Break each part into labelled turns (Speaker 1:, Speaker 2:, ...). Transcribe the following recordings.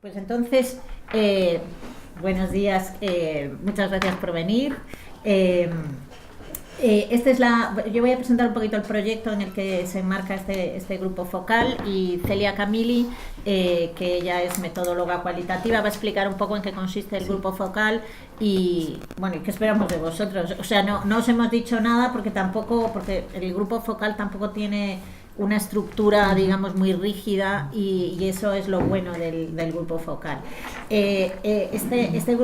Speaker 1: Pues entonces, buenos días, muchas gracias por venir. Yo voy a presentar un poquito el proyecto en el que se enmarca este grupo focal, y Celia Camili, que ella es metodóloga cualitativa, va a explicar un poco en qué consiste el grupo focal y bueno, qué esperamos de vosotros. O sea, no os hemos dicho nada porque el grupo focal tampoco tiene una estructura, digamos, muy rígida, y eso es lo bueno del grupo focal. Este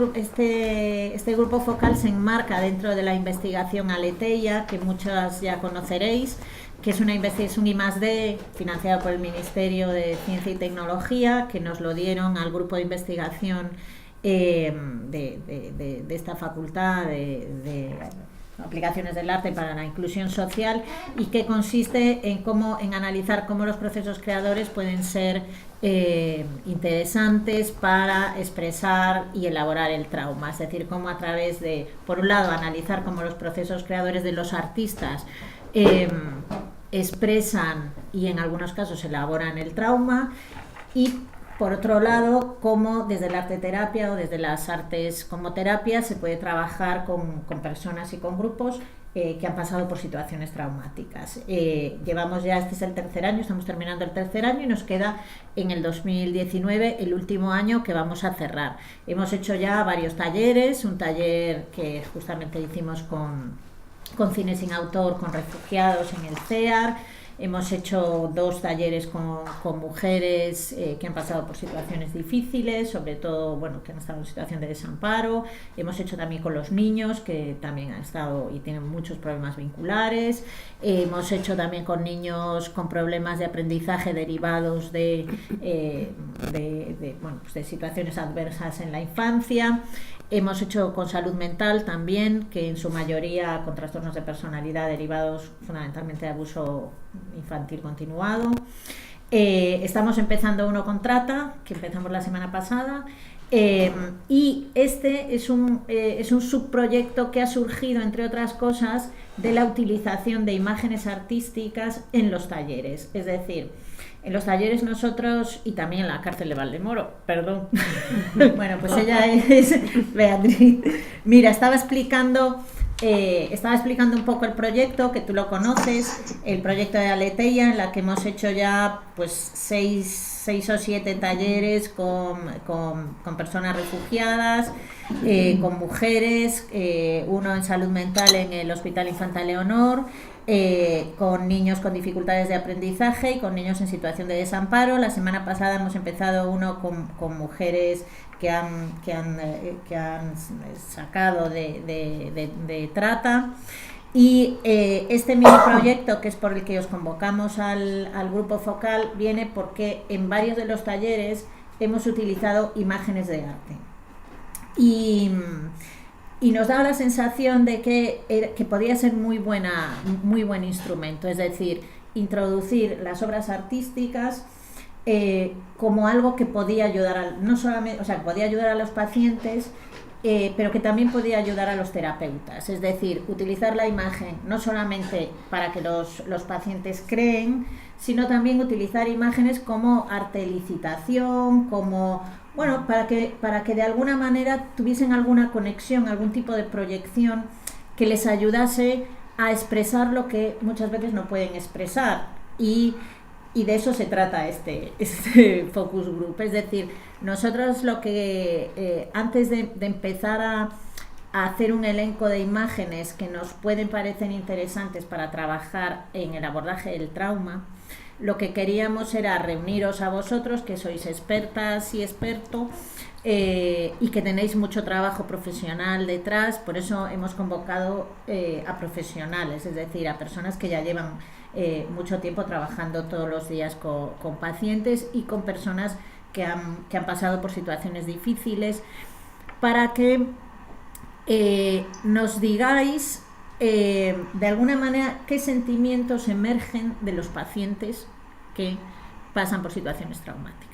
Speaker 1: grupo focal se enmarca dentro de la investigación Aletheia, que muchas ya conoceréis, que es un I+D financiado por el Ministerio de Ciencia y Tecnología, que nos lo dieron al grupo de investigación de esta facultad de aplicaciones del arte para la inclusión social, y que consiste en analizar cómo los procesos creadores pueden ser interesantes para expresar y elaborar el trauma. Es decir, cómo a través de, por un lado, analizar cómo los procesos creadores de los artistas expresan y en algunos casos elaboran el trauma, y por otro lado, cómo desde la arte terapia o desde las artes como terapia se puede trabajar con personas y con grupos que han pasado por situaciones traumáticas. Llevamos ya, este es el tercer año, estamos terminando el tercer año y nos queda en el 2019 el último año que vamos a cerrar. Hemos hecho ya varios talleres, un taller que justamente hicimos con Cine sin Autor, con refugiados en el CEAR. Hemos hecho 2 talleres con mujeres que han pasado por situaciones difíciles, sobre todo, bueno, que han estado en situación de desamparo. Hemos hecho también con los niños, que también han estado y tienen muchos problemas vinculares. Hemos hecho también con niños con problemas de aprendizaje derivados de situaciones adversas en la infancia. Hemos hecho con salud mental también, que en su mayoría con trastornos de personalidad derivados fundamentalmente de abuso infantil continuado. Estamos empezando uno con trata, que empezamos la semana pasada, y este es un subproyecto que ha surgido, entre otras cosas, de la utilización de imágenes artísticas en los talleres. Es decir, en los talleres nosotros, y también en la cárcel de Valdemoro, perdón. Bueno, pues ella es Beatriz. Mira, estaba explicando un poco el proyecto, que tú lo conoces, el proyecto de Aletheia, en la que hemos hecho ya pues 6 o 7 talleres con personas refugiadas, con mujeres, uno en salud mental en el Hospital Infanta Leonor, con niños con dificultades de aprendizaje y con niños en situación de desamparo. La semana pasada hemos empezado uno con mujeres que han sacado de trata. Y este mini proyecto, que es por el que os convocamos al grupo focal, viene porque en varios de los talleres hemos utilizado imágenes de arte. Y nos da la sensación de que podía ser muy buen instrumento, es decir, introducir las obras artísticas como algo que podía ayudar podía ayudar a los pacientes, pero que también podía ayudar a los terapeutas. Es decir, utilizar la imagen no solamente para que los pacientes creen, sino también utilizar imágenes como arte de licitación, como, bueno, para que de alguna manera tuviesen alguna conexión, algún tipo de proyección que les ayudase a expresar lo que muchas veces no pueden expresar. Y de eso se trata este focus group. Es decir, nosotros lo que antes de empezar a hacer un elenco de imágenes que nos pueden parecer interesantes para trabajar en el abordaje del trauma, lo que queríamos era reuniros a vosotros, que sois expertas y expertos, y que tenéis mucho trabajo profesional detrás. Por eso hemos convocado a profesionales, es decir, a personas que ya llevan mucho tiempo trabajando todos los días con pacientes y con personas que han pasado por situaciones difíciles, para que nos digáis de alguna manera qué sentimientos emergen de los pacientes que pasan por situaciones traumáticas.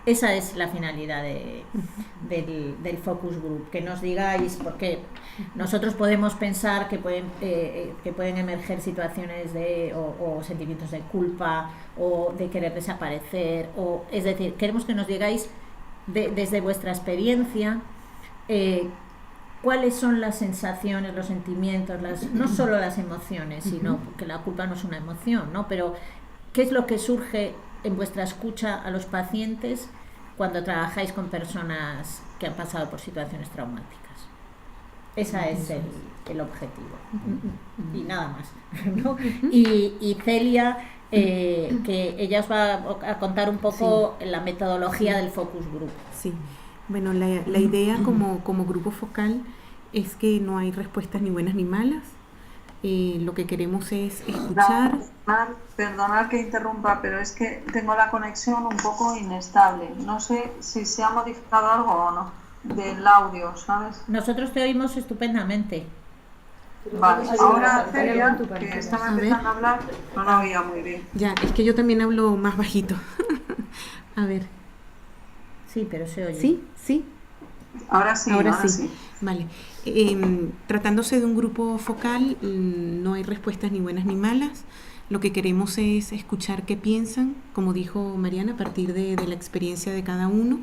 Speaker 1: Esa es la finalidad del focus group, que nos digáis, porque nosotros podemos pensar que pueden emerger situaciones o sentimientos de culpa o de querer desaparecer, es decir, queremos que nos digáis desde vuestra experiencia, cuáles son las sensaciones, los sentimientos, no solo las emociones, sino porque la culpa no es una emoción, ¿no? Pero ¿qué es lo que surge en vuestra escucha a los pacientes cuando trabajáis con personas que han pasado por situaciones traumáticas? Ese es el objetivo. Y nada más, ¿no? Y Celia, que ella os va a contar un poco la metodología del focus group.
Speaker 2: Sí, bueno, la idea como grupo focal es que no hay respuestas ni buenas ni malas. Lo que queremos es escuchar.
Speaker 3: Perdonad que interrumpa, pero es que tengo la conexión un poco inestable. No sé si se ha modificado algo o no del audio, ¿sabes?
Speaker 1: Nosotros te oímos estupendamente.
Speaker 3: Vale, ahora Celia, que estaba empezando a hablar, no la oía muy bien.
Speaker 2: Ya, es que yo también hablo más bajito. A ver.
Speaker 1: Sí, pero se oye.
Speaker 2: ¿Sí? ¿Sí?
Speaker 3: Ahora sí.
Speaker 2: Vale. Tratándose de un grupo focal, no hay respuestas ni buenas ni malas. Lo que queremos es escuchar qué piensan, como dijo Mariana, a partir de la experiencia de cada uno.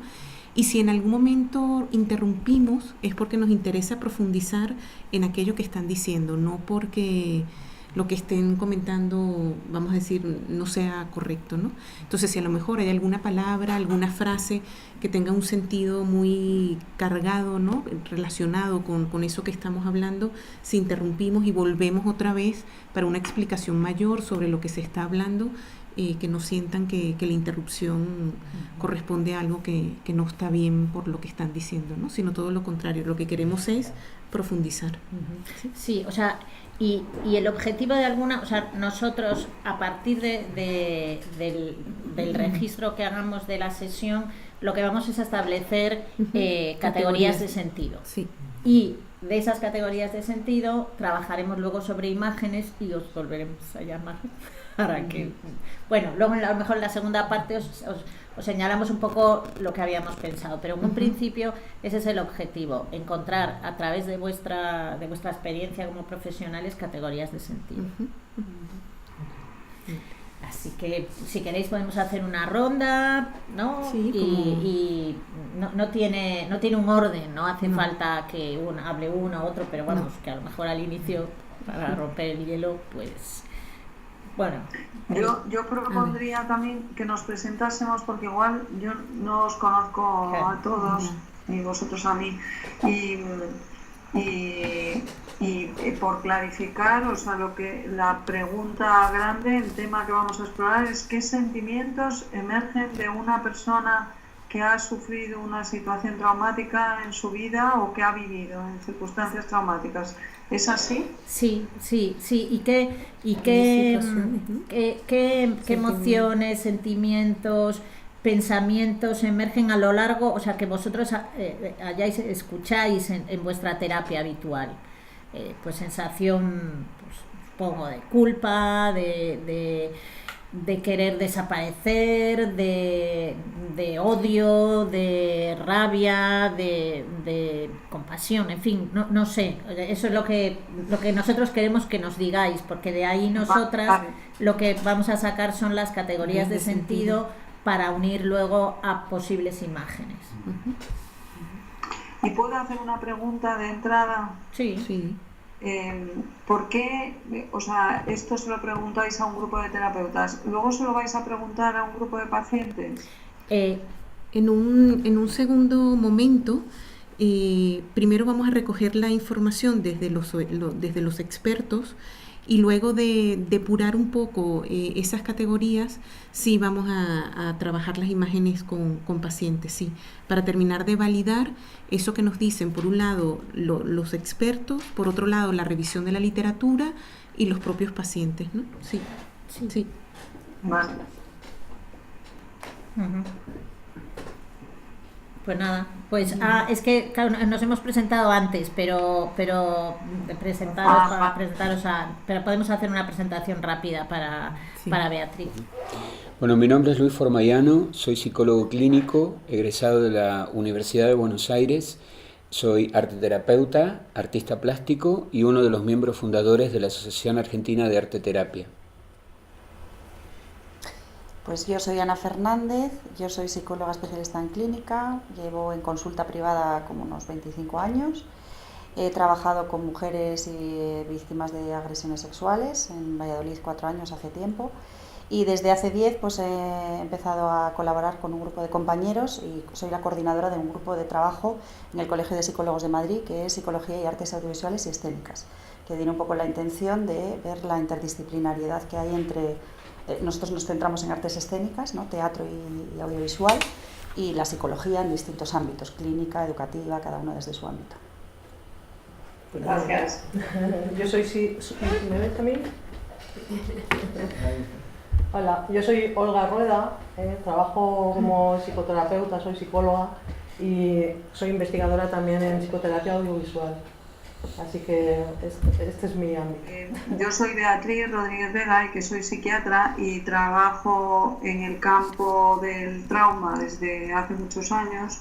Speaker 2: Y si en algún momento interrumpimos, es porque nos interesa profundizar en aquello que están diciendo, no porque lo que estén comentando, vamos a decir, no sea correcto, ¿no? Entonces, si a lo mejor hay alguna palabra, alguna frase que tenga un sentido muy cargado, ¿no?, relacionado con eso que estamos hablando, si interrumpimos y volvemos otra vez para una explicación mayor sobre lo que se está hablando, que no sientan que la interrupción corresponde a algo que no está bien por lo que están diciendo, ¿no?, sino todo lo contrario. Lo que queremos es profundizar.
Speaker 1: Sí, o sea, y el objetivo de o sea, nosotros a partir del registro que hagamos de la sesión, lo que vamos es a establecer categorías de sentido.
Speaker 2: Sí.
Speaker 1: Y de esas categorías de sentido trabajaremos luego sobre imágenes y os volveremos a llamar para que, bueno, luego a lo mejor en la segunda parte os señalamos un poco lo que habíamos pensado, pero en un principio ese es el objetivo, encontrar a través de vuestra experiencia como profesionales categorías de sentido. Así que si queréis podemos hacer una ronda, ¿no?
Speaker 2: Sí,
Speaker 1: y no tiene un orden, no hace falta que hable uno u otro, pero vamos, que a lo mejor al inicio, para romper el hielo, pues bueno.
Speaker 3: Yo propondría también que nos presentásemos, porque igual yo no os conozco a todos, ni vosotros a mí, y por clarificar, o sea, la pregunta grande, el tema que vamos a explorar es qué sentimientos emergen de una persona que ha sufrido una situación traumática en su vida o que ha vivido en circunstancias traumáticas. ¿Es así?
Speaker 1: Sí. ¿Y qué emociones, sentimientos, pensamientos emergen a lo largo, o sea, que vosotros escucháis en vuestra terapia habitual? Pues sensación, pues, supongo, de culpa, de querer desaparecer, de odio, de rabia, de compasión, en fin, no sé, eso es lo que nosotros queremos que nos digáis, porque de ahí nosotras lo que vamos a sacar son las categorías de sentido para unir luego a posibles imágenes.
Speaker 3: ¿Y puedo hacer una pregunta de entrada?
Speaker 1: Sí.
Speaker 3: ¿Por qué, o sea, esto se lo preguntáis a un grupo de terapeutas, luego se lo vais a preguntar a un grupo de pacientes?
Speaker 2: En un segundo momento, primero vamos a recoger la información desde los expertos, y luego de depurar un poco esas categorías, sí vamos a trabajar las imágenes con pacientes, sí, para terminar de validar eso que nos dicen, por un lado los expertos, por otro lado la revisión de la literatura y los propios pacientes, ¿no? Sí.
Speaker 3: Vale.
Speaker 1: Pues nada, pues es que claro, nos hemos presentado antes, pero pero podemos hacer una presentación rápida para Beatriz.
Speaker 4: Bueno, mi nombre es Luis Formayano, soy psicólogo clínico, egresado de la Universidad de Buenos Aires, soy arteterapeuta, artista plástico y uno de los miembros fundadores de la Asociación Argentina de Arte Terapia.
Speaker 5: Pues yo soy Ana Fernández, yo soy psicóloga especialista en clínica, llevo en consulta privada como unos 25 años. He trabajado con mujeres y víctimas de agresiones sexuales en Valladolid 4 años hace tiempo. Y desde hace 10 pues he empezado a colaborar con un grupo de compañeros y soy la coordinadora de un grupo de trabajo en el Colegio de Psicólogos de Madrid, que es Psicología y Artes Audiovisuales y Escénicas, que tiene un poco la intención de ver la interdisciplinariedad que hay entre... nosotros nos centramos en artes escénicas, ¿no? Teatro y audiovisual, y la psicología en distintos ámbitos, clínica, educativa, cada uno desde su ámbito.
Speaker 3: Gracias.
Speaker 6: Yo soy... ¿Me ves también? Hola, yo soy Olga Rueda, trabajo como psicoterapeuta, soy psicóloga y soy investigadora también en psicoterapia audiovisual. Así que este es mi ámbito.
Speaker 3: Yo soy Beatriz Rodríguez Vega y que soy psiquiatra y trabajo en el campo del trauma desde hace muchos años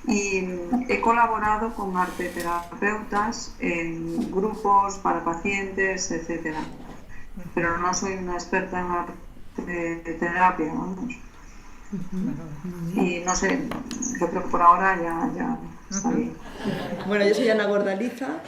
Speaker 3: y he colaborado con arteterapeutas en grupos para pacientes, etcétera. Pero no soy una experta en arteterapia, vamos. Y no sé, yo creo que por ahora ya está bien.
Speaker 7: Bueno, yo soy Ana Gordaliza,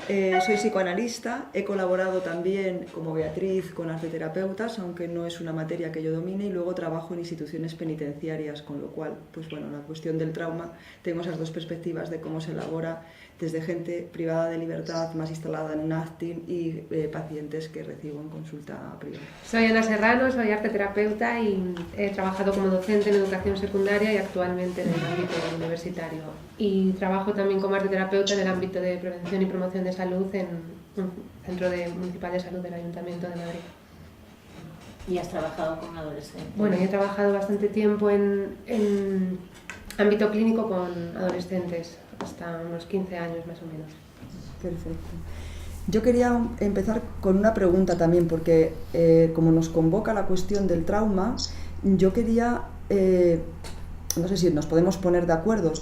Speaker 7: soy psicoanalista, he colaborado también como Beatriz con arteterapeutas, aunque no es una materia que yo domine, y luego trabajo en instituciones penitenciarias, con lo cual, pues bueno, la cuestión del trauma, tengo esas dos perspectivas de cómo se elabora desde gente privada de libertad, más instalada en un acting, y pacientes que recibo en consulta privada.
Speaker 8: Soy Ana Serrano, soy arteterapeuta y he trabajado como docente en educación secundaria y actualmente en el ámbito universitario. Y trabajo también como arteterapeuta en el ámbito de prevención y promoción de salud en un centro municipal de salud del Ayuntamiento de Madrid.
Speaker 1: ¿Y has trabajado con adolescentes?
Speaker 8: Bueno, yo he trabajado bastante tiempo en ámbito clínico con adolescentes, hasta unos 15 años más o menos.
Speaker 7: Perfecto. Yo quería empezar con una pregunta también, porque como nos convoca la cuestión del trauma, yo quería, no sé si nos podemos poner de acuerdo,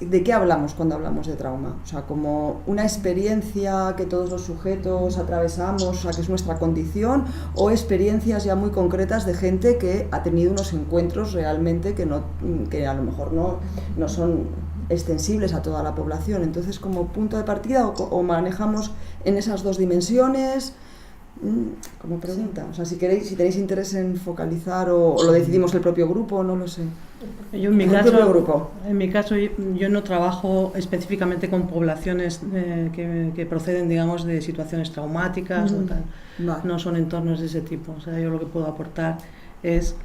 Speaker 7: ¿de qué hablamos cuando hablamos de trauma? O sea, como una experiencia que todos los sujetos atravesamos, o sea, que es nuestra condición, o experiencias ya muy concretas de gente que ha tenido unos encuentros realmente que a lo mejor no son extensibles a toda la población. Entonces, como punto de partida, o manejamos en esas dos dimensiones, como pregunta. O sea, si tenéis interés en focalizar o lo decidimos el propio grupo, no lo sé.
Speaker 6: Yo en mi caso yo no trabajo específicamente con poblaciones que proceden, digamos, de situaciones traumáticas o tal.
Speaker 7: Vale.
Speaker 6: No son entornos de ese tipo. O sea, yo lo que puedo aportar es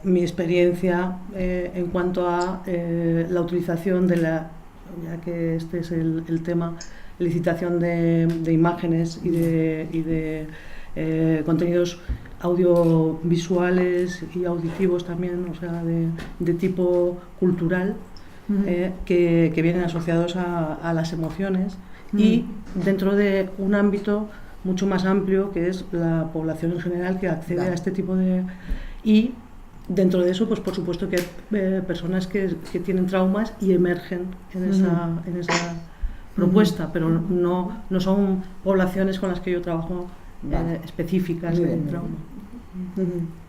Speaker 6: mi experiencia en cuanto a la utilización de ya que este es el tema, licitación de imágenes y de contenidos audiovisuales y auditivos también, o sea, de tipo cultural, que vienen asociados a las emociones y dentro de un ámbito mucho más amplio que es la población en general que accede a este tipo de... Y dentro de eso, pues por supuesto que hay personas que tienen traumas y emergen en esa propuesta, pero no son poblaciones con las que yo trabajo específicas en trauma.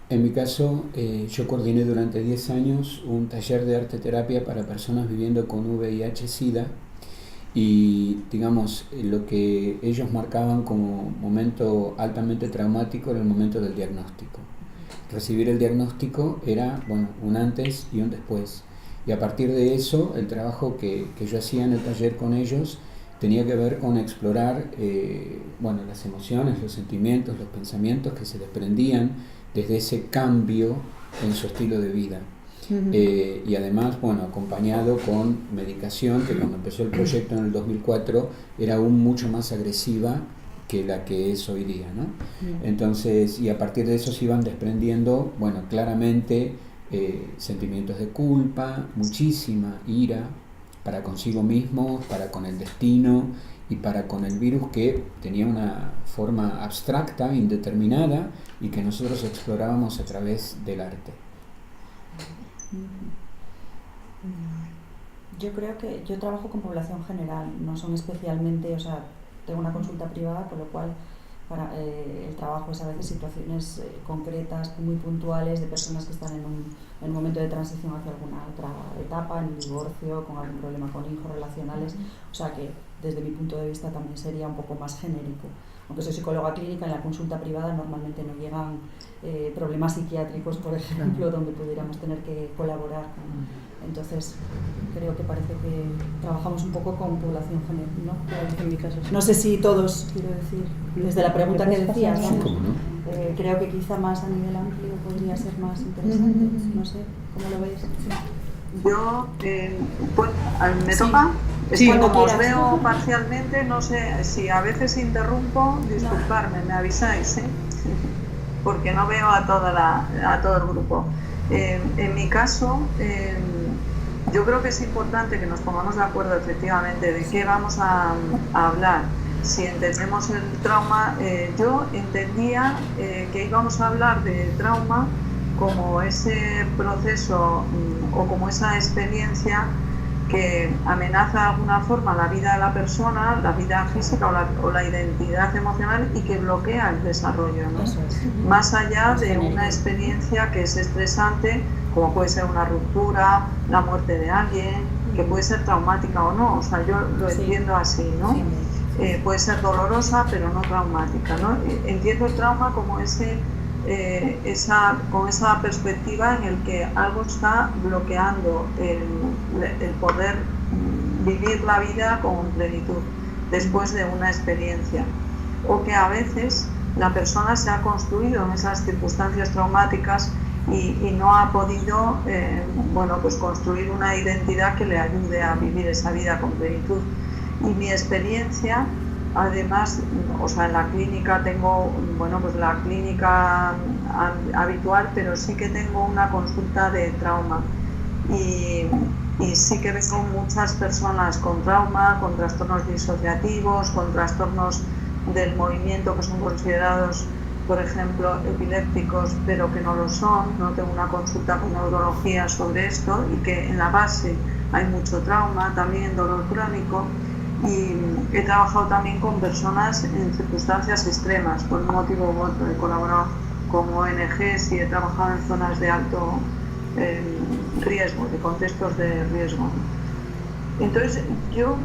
Speaker 4: En mi caso, yo coordiné durante 10 años un taller de arteterapia para personas viviendo con VIH-Sida y, digamos, lo que ellos marcaban como momento altamente traumático era el momento del diagnóstico. Recibir el diagnóstico era, bueno, un antes y un después. Y a partir de eso, el trabajo que yo hacía en el taller con ellos tenía que ver con explorar las emociones, los sentimientos, los pensamientos que se desprendían desde ese cambio en su estilo de vida. Y además, acompañado con medicación que cuando empezó el proyecto en el 2004 era aún mucho más agresiva que la que es hoy día, ¿no? Entonces, y a partir de eso se iban desprendiendo, claramente sentimientos de culpa, muchísima ira para consigo mismos, para con el destino y para con el virus que tenía una forma abstracta, indeterminada y que nosotros explorábamos a través del arte.
Speaker 5: Yo creo que yo trabajo con población general, no son especialmente, o sea, tengo una consulta privada, con lo cual el trabajo es a veces situaciones concretas, muy puntuales, de personas que están en un momento de transición hacia alguna otra etapa, en un divorcio, con algún problema con hijos, relacionales. O sea que desde mi punto de vista también sería un poco más genérico. Aunque soy psicóloga clínica, en la consulta privada normalmente no llegan problemas psiquiátricos, por ejemplo, donde pudiéramos tener que colaborar. Entonces, creo que parece que trabajamos un poco con población general, ¿no?
Speaker 6: En mi caso, sí.
Speaker 5: No sé si todos, quiero decir, desde la pregunta que decías,
Speaker 4: Sí, ¿cómo no?
Speaker 5: creo que quizá más a nivel amplio podría ser más interesante. No sé, ¿cómo lo veis?
Speaker 3: Yo, pues, ¿me toca? Es
Speaker 5: Sí,
Speaker 3: que
Speaker 5: cuando
Speaker 3: como os
Speaker 5: quieras.
Speaker 3: veo parcialmente, no sé, si a veces interrumpo, disculparme, me avisáis, ¿eh? Porque no veo a todo el grupo. En mi caso, yo creo que es importante que nos pongamos de acuerdo efectivamente de qué vamos a hablar. Si entendemos el trauma, yo entendía que íbamos a hablar de trauma como ese proceso o como esa experiencia que amenaza de alguna forma la vida de la persona, la vida física o la identidad emocional y que bloquea el desarrollo, ¿no? Más allá de una experiencia que es estresante, como puede ser una ruptura, la muerte de alguien, que puede ser traumática o no, o sea, yo lo entiendo así, ¿no? Puede ser dolorosa, pero no traumática, ¿no? Entiendo el trauma como con esa perspectiva en el que algo está bloqueando el poder vivir la vida con plenitud después de una experiencia, o que a veces la persona se ha construido en esas circunstancias traumáticas y no ha podido pues construir una identidad que le ayude a vivir esa vida con plenitud. Y mi experiencia, además, o sea, en la clínica tengo, pues la clínica habitual, pero sí que tengo una consulta de trauma y sí que veo muchas personas con trauma, con trastornos disociativos, con trastornos del movimiento que son considerados, por ejemplo, epilépticos, pero que no lo son. No tengo una consulta con neurología sobre esto y que en la base hay mucho trauma, también dolor crónico. Y he trabajado también con personas en circunstancias extremas, por un motivo u otro. He colaborado con ONGs y he trabajado en zonas de alto riesgo, de contextos de riesgo. Entonces yo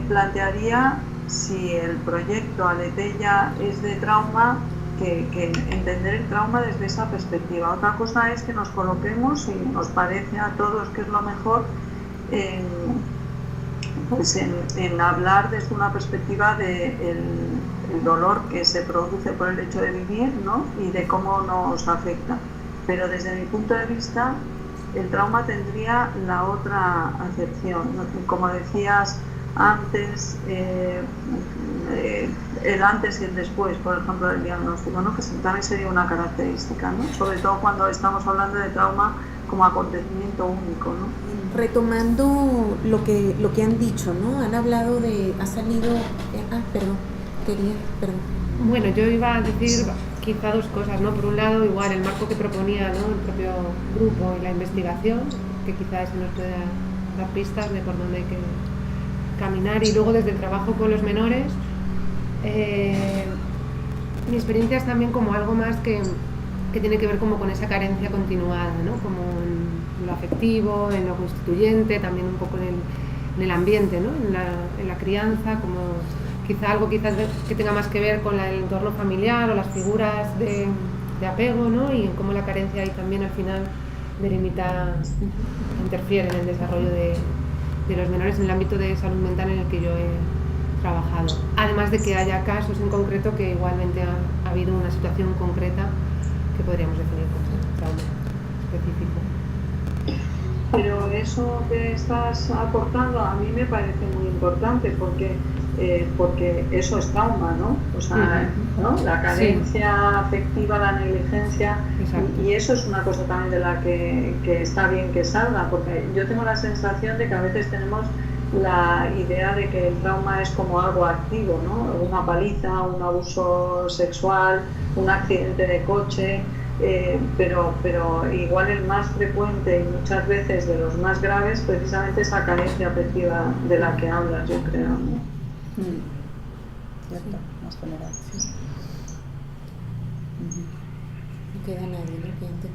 Speaker 3: plantearía, si el proyecto Aleteia es de trauma, que entender el trauma desde esa perspectiva. Otra cosa es que nos coloquemos, y nos parece a todos que es lo mejor, en hablar desde una perspectiva del dolor que se produce por el hecho de vivir, ¿no? Y de cómo nos afecta. Pero desde mi punto de vista, el trauma tendría la otra acepción, ¿no? Como decías antes, el antes y el después, por ejemplo, del diagnóstico, ¿no? Que también sería una característica, ¿no? Sobre todo cuando estamos hablando de trauma como acontecimiento único, ¿no?
Speaker 2: Retomando lo que han dicho, ¿no? Han hablado ha salido... perdón.
Speaker 8: Bueno, yo iba a decir quizá dos cosas, ¿no? Por un lado, igual el marco que proponía, ¿no?, el propio grupo y la investigación, que quizás nos pueda dar pistas de por dónde hay que caminar, y luego desde el trabajo con los menores, mi experiencia es también como algo más que tiene que ver como con esa carencia continuada, ¿no? Como en lo afectivo, en lo constituyente, también un poco en el ambiente, ¿no? En la crianza, como quizá algo que tenga más que ver con el entorno familiar o las figuras de apego, ¿no? Y en cómo la carencia ahí también al final interfiere en el desarrollo de los menores en el ámbito de salud mental en el que yo he trabajado. Además de que haya casos en concreto que igualmente ha habido una situación concreta que podríamos definir como trauma específico.
Speaker 3: Pero eso que estás aportando a mí me parece muy importante porque eso es trauma, ¿no? O sea, ¿no? La carencia afectiva, la negligencia. Exacto. Y eso es una cosa también de la que está bien que salga, porque yo tengo la sensación de que a veces tenemos la idea de que el trauma es como algo activo, ¿no? Una paliza, un abuso sexual, un accidente de coche, pero igual el más frecuente y muchas veces de los más graves, precisamente esa carencia afectiva de la que hablas, yo creo, ¿no?
Speaker 5: Cierto, más general. Sí.
Speaker 2: No queda nadie, ¿no? Que antes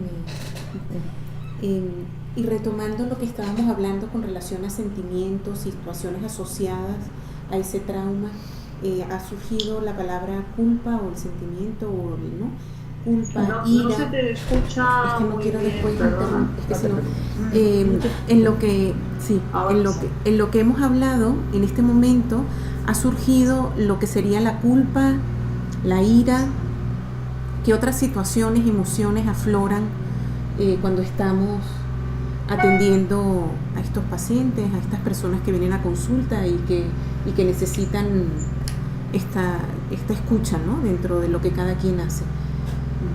Speaker 2: y retomando lo que estábamos hablando con relación a sentimientos, situaciones asociadas a ese trauma, ha surgido la palabra culpa o el sentimiento, ¿no? Culpa, ira.
Speaker 3: No se te escucha.
Speaker 2: Es que no
Speaker 3: muy
Speaker 2: quiero
Speaker 3: bien,
Speaker 2: después
Speaker 3: perdona.
Speaker 2: es que si no, en lo que hemos hablado en este momento ha surgido lo que sería la culpa, la ira. ¿Qué otras situaciones, emociones afloran cuando estamos atendiendo a estos pacientes, a estas personas que vienen a consulta y que necesitan esta escucha, ¿no? Dentro de lo que cada quien hace?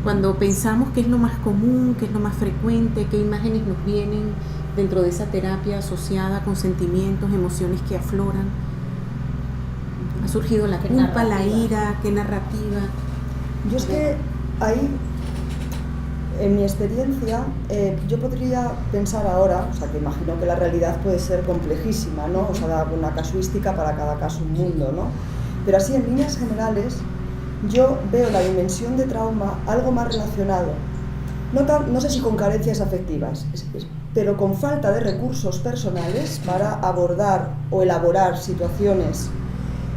Speaker 2: Cuando pensamos qué es lo más común, qué es lo más frecuente, qué imágenes nos vienen dentro de esa terapia asociada con sentimientos, emociones que afloran. Ha surgido la culpa, la ira, qué narrativa.
Speaker 7: Yo es que ahí, en mi experiencia, yo podría pensar ahora, o sea, que imagino que la realidad puede ser complejísima, ¿no? O sea, una casuística para cada caso un mundo, ¿no? Pero así, en líneas generales, yo veo la dimensión de trauma algo más relacionado, no sé si con carencias afectivas, pero con falta de recursos personales para abordar o elaborar situaciones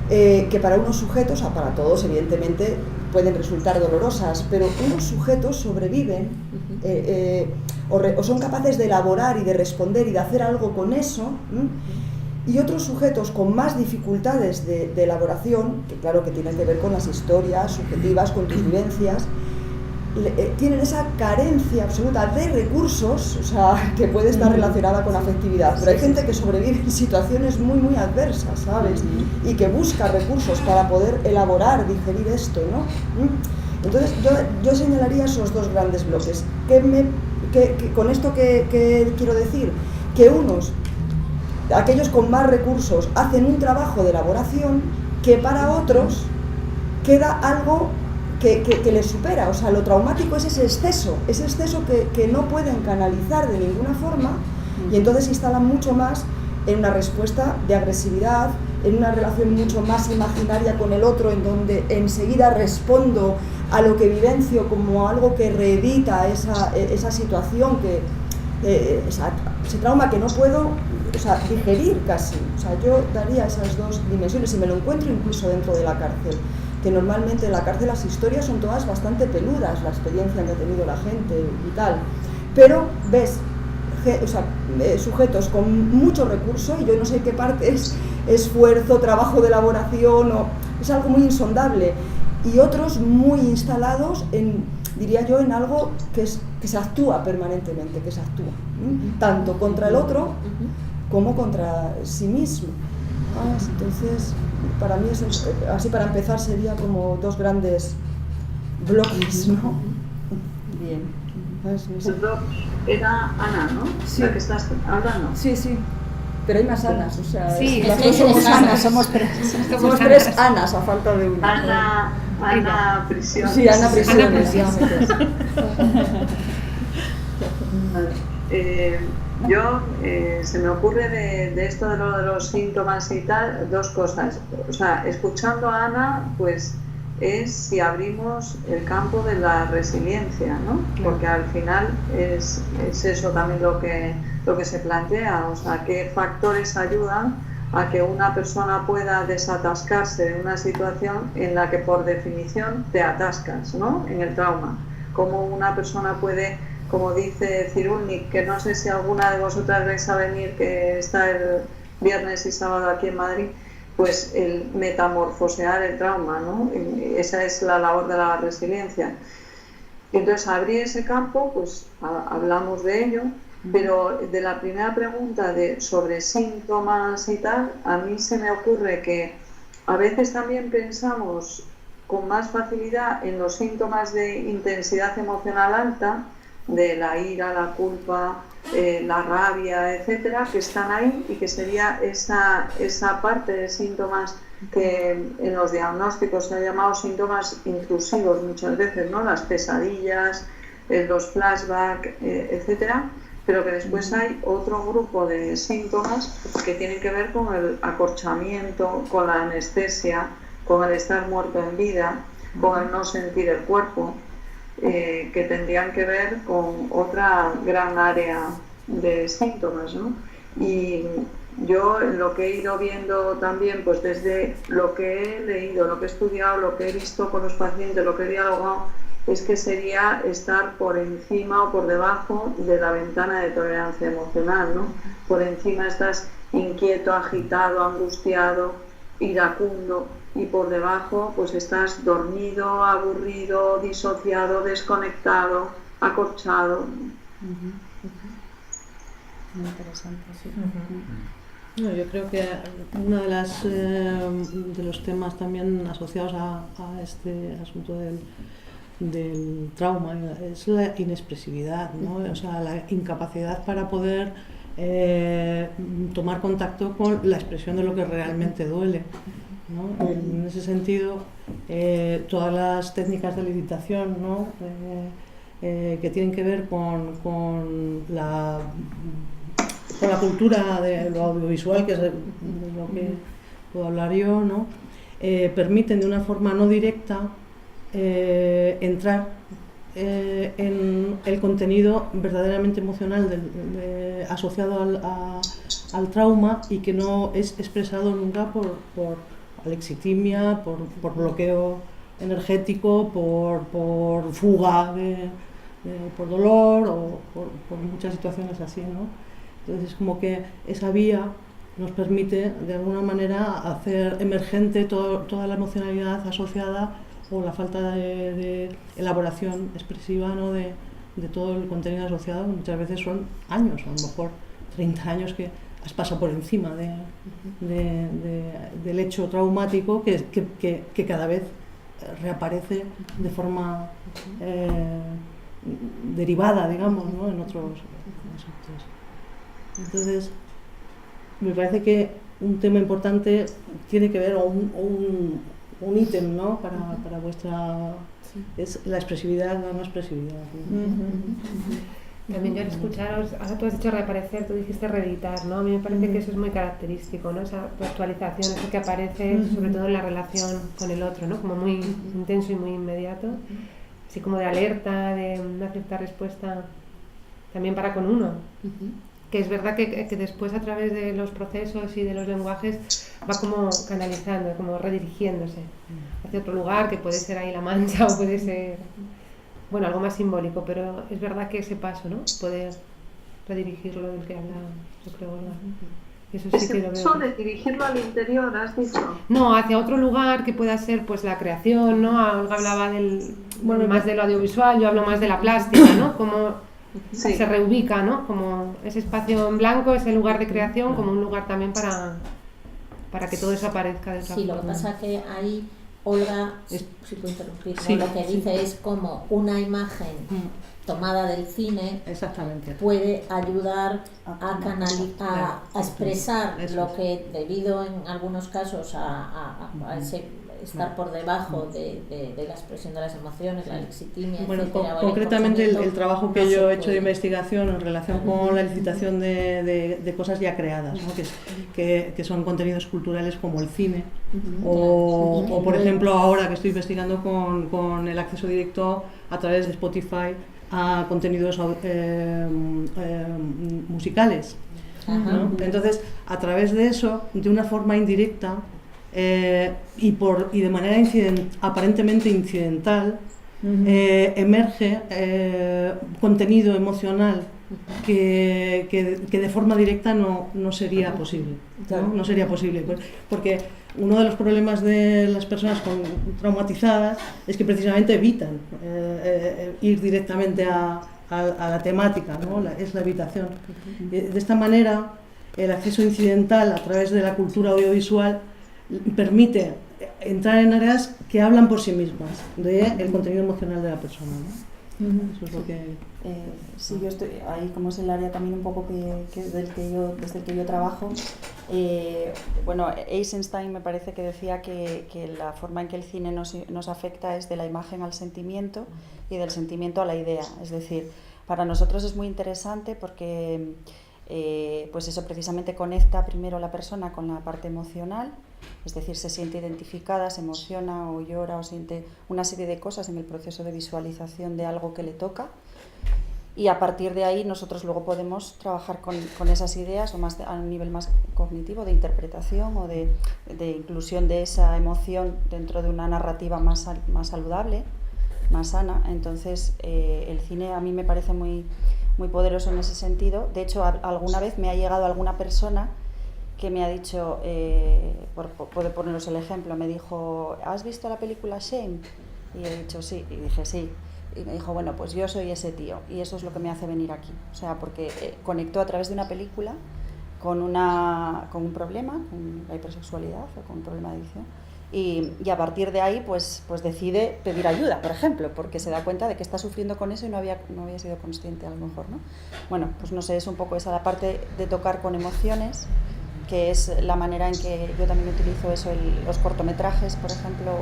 Speaker 7: que para unos sujetos, o sea, para todos evidentemente, pueden resultar dolorosas, pero unos sujetos sobreviven o son capaces de elaborar y de responder y de hacer algo con eso, y otros sujetos con más dificultades de elaboración, que claro que tienen que ver con las historias subjetivas, con tus vivencias, tienen esa carencia absoluta de recursos, o sea, que puede estar relacionada con afectividad, pero hay gente que sobrevive en situaciones muy, muy adversas, ¿sabes? Y que busca recursos para poder elaborar, digerir esto, ¿no? Entonces, yo señalaría esos dos grandes bloques. Con esto que quiero decir, que aquellos con más recursos hacen un trabajo de elaboración que para otros queda algo que les supera, o sea, lo traumático es ese exceso que no pueden canalizar de ninguna forma y entonces se instalan mucho más en una respuesta de agresividad, en una relación mucho más imaginaria con el otro, en donde enseguida respondo a lo que vivencio como algo que reedita esa situación, ese trauma que no puedo, o sea, digerir casi. O sea, yo daría esas dos dimensiones y me lo encuentro incluso dentro de la cárcel, que normalmente en la cárcel las historias son todas bastante peludas, la experiencia que ha tenido la gente y tal, pero ves sujetos con mucho recurso, y yo no sé qué parte es esfuerzo, trabajo de elaboración, es algo muy insondable, y otros muy instalados diría yo, en algo que se actúa permanentemente, tanto contra el otro como contra sí mismo. Entonces, para mí, así para empezar, sería como dos grandes bloques, ¿no? Bien.
Speaker 3: Era Ana, ¿no?
Speaker 7: Sí.
Speaker 3: La que estás hablando.
Speaker 7: Sí, pero hay más Anas, o sea,
Speaker 1: sí,
Speaker 7: las dos somos Anas, somos tres Anas a falta de una.
Speaker 3: Ana Prisiones.
Speaker 7: Sí, Ana Prisiones.
Speaker 3: Se me ocurre de esto de los síntomas y tal, dos cosas. O sea, escuchando a Ana, pues es si abrimos el campo de la resiliencia, ¿no? Porque al final es eso también lo que se plantea, o sea, qué factores ayudan a que una persona pueda desatascarse de una situación en la que por definición te atascas, ¿no? En el trauma. Cómo una persona puede, como dice Cyrulnik, que no sé si alguna de vosotras vais a venir, que está el viernes y sábado aquí en Madrid, pues el metamorfosear el trauma, ¿no? Esa es la labor de la resiliencia. Y entonces, abrir ese campo, pues hablamos de ello, pero de la primera pregunta sobre síntomas y tal, a mí se me ocurre que a veces también pensamos con más facilidad en los síntomas de intensidad emocional alta, de la ira, la culpa, la rabia, etcétera, que están ahí, y que sería esa parte de síntomas que en los diagnósticos se ha llamado síntomas intrusivos muchas veces, ¿no? Las pesadillas, los flashbacks, etcétera, pero que después hay otro grupo de síntomas que tienen que ver con el acorchamiento, con la anestesia, con el estar muerto en vida, con el no sentir el cuerpo. que tendrían que ver con otra gran área de síntomas, ¿no? Y yo lo que he ido viendo también, pues desde lo que he leído, lo que he estudiado, lo que he visto con los pacientes, lo que he dialogado, es que sería estar por encima o por debajo de la ventana de tolerancia emocional, ¿no? Por encima estás inquieto, agitado, angustiado, iracundo, y por debajo pues estás dormido, aburrido, disociado, desconectado, acorchado.
Speaker 5: Muy interesante, sí.
Speaker 6: No, yo creo que uno de los temas también asociados a este asunto del trauma es la inexpresividad, ¿no? O sea, la incapacidad para poder tomar contacto con la expresión de lo que realmente duele, ¿no? En ese sentido, todas las técnicas de meditación, ¿no? Que tienen que ver con la cultura de lo audiovisual, que es de lo que puedo hablar yo, ¿no? Permiten de una forma no directa entrar en el contenido verdaderamente emocional asociado al trauma, y que no es expresado nunca por alexitimia, por bloqueo energético, por fuga, por dolor o por muchas situaciones así, ¿no? Entonces es como que esa vía nos permite de alguna manera hacer emergente toda la emocionalidad asociada, o la falta de elaboración expresiva, ¿no? de todo el contenido asociado. Muchas veces son años, a lo mejor 30 años que has pasado por encima del hecho traumático que cada vez reaparece de forma derivada, digamos, ¿no? En otros aspectos. Entonces, me parece que un tema importante tiene que ver, o un ítem, ¿no? para vuestra... es la expresividad, la no expresividad, ¿no?
Speaker 8: También yo al escucharos, ahora tú has dicho reaparecer, tú dijiste reeditar, ¿no? A mí me parece que eso es muy característico, ¿no? Esa actualización, eso que aparece sobre todo en la relación con el otro, ¿no? Como muy intenso y muy inmediato, así como de alerta, de una cierta respuesta también para con uno. Que es verdad que después, a través de los procesos y de los lenguajes, va como canalizando, como redirigiéndose hacia otro lugar, que puede ser ahí la mancha o puede ser, bueno, algo más simbólico, pero es verdad que ese paso, ¿no? Poder redirigirlo del que habla, yo creo, Olga. Eso sí que lo veo.
Speaker 3: Eso de dirigirlo al interior, ¿has dicho?
Speaker 8: No, hacia otro lugar que pueda ser pues la creación, ¿no? Olga hablaba más de lo audiovisual, yo hablo más de la plástica, ¿no? Como
Speaker 3: sí,
Speaker 8: se reubica, ¿no? Como ese espacio en blanco, ese lugar de creación, como un lugar también para que todo eso aparezca de otra
Speaker 1: Sí,
Speaker 8: forma.
Speaker 1: lo que pasa que ahí Olga, si puedo interrumpir, ¿no? Lo que dice es como una imagen tomada del cine.
Speaker 6: Exactamente.
Speaker 1: Puede ayudar a expresar lo que, debido en algunos casos a ese estar por debajo de la expresión de las emociones, la lexitimia,
Speaker 6: bueno,
Speaker 1: etcétera,
Speaker 6: concretamente el trabajo que
Speaker 1: no
Speaker 6: yo he
Speaker 1: se
Speaker 6: hecho de
Speaker 1: puede.
Speaker 6: investigación en relación con la licitación de cosas ya creadas, ¿no? que son contenidos culturales como el cine, o por ejemplo ahora que estoy investigando con el acceso directo a través de Spotify a contenidos musicales, ¿no? Entonces, a través de eso, de una forma indirecta y de manera aparentemente incidental, emerge contenido emocional que de forma directa no sería posible, ¿no? No sería posible, porque uno de los problemas de las personas traumatizadas es que precisamente evitan ir directamente a la temática, ¿no? Es la evitación. De esta manera, el acceso incidental a través de la cultura audiovisual permite entrar en áreas que hablan por sí mismas del contenido emocional de la persona, ¿no? Eso es lo que...
Speaker 5: Sí, yo estoy ahí, como es el área también un poco que es desde el que yo trabajo. Bueno, Eisenstein me parece que decía que la forma en que el cine nos afecta es de la imagen al sentimiento y del sentimiento a la idea. Es decir, para nosotros es muy interesante porque pues eso precisamente conecta primero a la persona con la parte emocional, Es decir, se siente identificada, se emociona o llora o siente una serie de cosas en el proceso de visualización de algo que le toca. Y a partir de ahí nosotros luego podemos trabajar con esas ideas o más a un nivel más cognitivo de interpretación o de inclusión de esa emoción dentro de una narrativa más saludable, más sana. Entonces el cine a mí me parece muy, muy poderoso en ese sentido. De hecho, alguna vez me ha llegado alguna persona que me ha dicho, puedo poneros el ejemplo, me dijo, ¿has visto la película Shame? Y he dicho sí, y dije sí. Y me dijo, bueno, pues yo soy ese tío y eso es lo que me hace venir aquí. O sea, porque conectó a través de una película con un problema, con la hipersexualidad o con un problema de adicción. Y a partir de ahí, pues decide pedir ayuda, por ejemplo, porque se da cuenta de que está sufriendo con eso y no había sido consciente a lo mejor, ¿no? Bueno, pues no sé, es un poco esa la parte de tocar con emociones, que es la manera en que yo también utilizo eso, los cortometrajes, por ejemplo.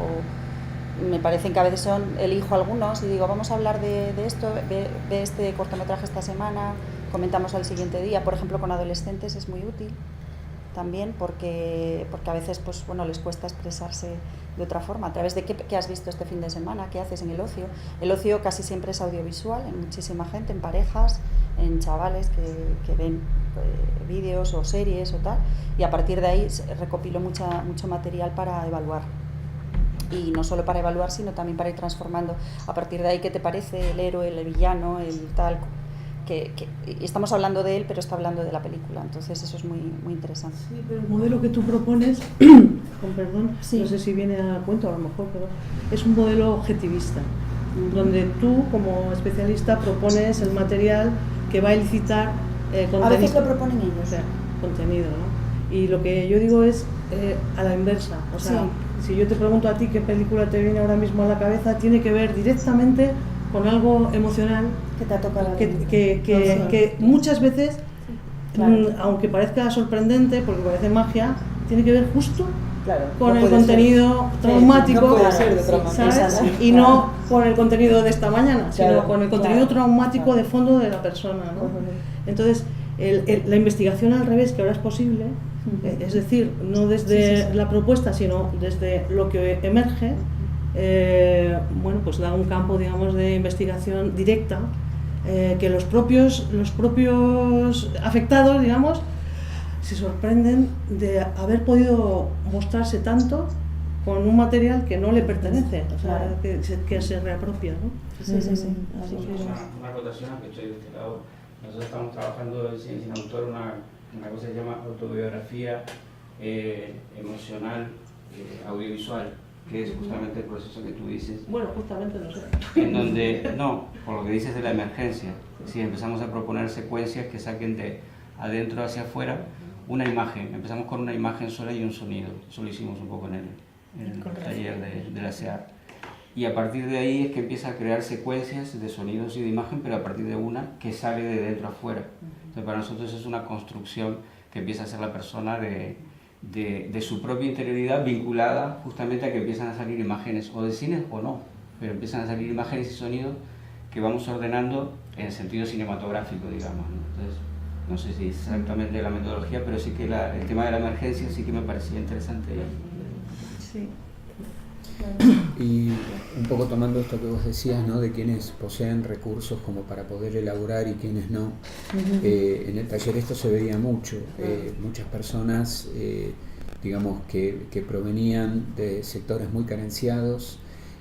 Speaker 5: Me parecen que a veces elijo algunos y digo, vamos a hablar de esto, de este cortometraje esta semana, comentamos al siguiente día. Por ejemplo, con adolescentes es muy útil también porque a veces pues, bueno, les cuesta expresarse de otra forma. A través de qué has visto este fin de semana, qué haces en el ocio. El ocio casi siempre es audiovisual, en muchísima gente, en parejas, en chavales que ven vídeos o series o tal. Y a partir de ahí recopilo mucho material para evaluar. Y no solo para evaluar, sino también para ir transformando. A partir de ahí, ¿qué te parece el héroe, el villano, el tal? Y estamos hablando de él, pero está hablando de la película. Entonces eso es muy, muy interesante.
Speaker 6: Sí, pero el modelo que tú propones, con perdón,
Speaker 5: sí.
Speaker 6: No sé si viene a cuento a lo mejor, pero es un modelo objetivista, donde tú como especialista propones el material que va a elicitar contenido.
Speaker 5: A veces lo proponen ellos.
Speaker 6: O sea, contenido, ¿no? Y lo que yo digo es a la inversa. O sea, si yo te pregunto a ti qué película te viene ahora mismo a la cabeza, tiene que ver directamente con algo emocional
Speaker 5: que te ha tocado
Speaker 6: que muchas veces,
Speaker 5: claro.
Speaker 6: Aunque parezca sorprendente, porque parece magia, tiene que ver justo con
Speaker 7: no
Speaker 6: el contenido traumático,
Speaker 7: no puede ser de otra manera.
Speaker 6: ¿sabes? Y no con el contenido de esta mañana, sino con el contenido traumático de fondo de la persona, ¿no? Entonces, la investigación al revés, que ahora es posible, es decir, no desde la propuesta, sino desde lo que emerge, bueno, pues da un campo, digamos, de investigación directa, que los propios afectados, digamos, se sorprenden de haber podido mostrarse tanto con un material que no le pertenece, o sea, que se reapropia, ¿no?
Speaker 5: Sí.
Speaker 9: Una acotación que estoy de este lado. Nosotros estamos trabajando sin autor una cosa que se llama autobiografía emocional audiovisual, que es justamente el proceso que tú dices.
Speaker 6: Bueno, justamente no sé.
Speaker 9: En donde, no, por lo que dices de la emergencia, si empezamos a proponer secuencias que saquen de adentro hacia afuera una imagen. Empezamos con una imagen sola y un sonido. Eso lo hicimos un poco en el taller de la SEAR. Y a partir de ahí es que empieza a crear secuencias de sonidos y de imagen, pero a partir de una que sale de dentro a afuera. Entonces para nosotros es una construcción que empieza a ser la persona de su propia interioridad, vinculada justamente a que empiezan a salir imágenes, o de cine o no, pero empiezan a salir imágenes y sonidos que vamos ordenando en sentido cinematográfico, digamos, ¿no? Entonces, no sé si exactamente la metodología, pero sí que el tema de la emergencia sí que me parecía interesante.
Speaker 6: Sí.
Speaker 4: Y un poco tomando esto que vos decías, ¿no? De quienes poseen recursos como para poder elaborar y quienes no, en el taller esto se veía mucho. Muchas personas, digamos, que provenían de sectores muy carenciados,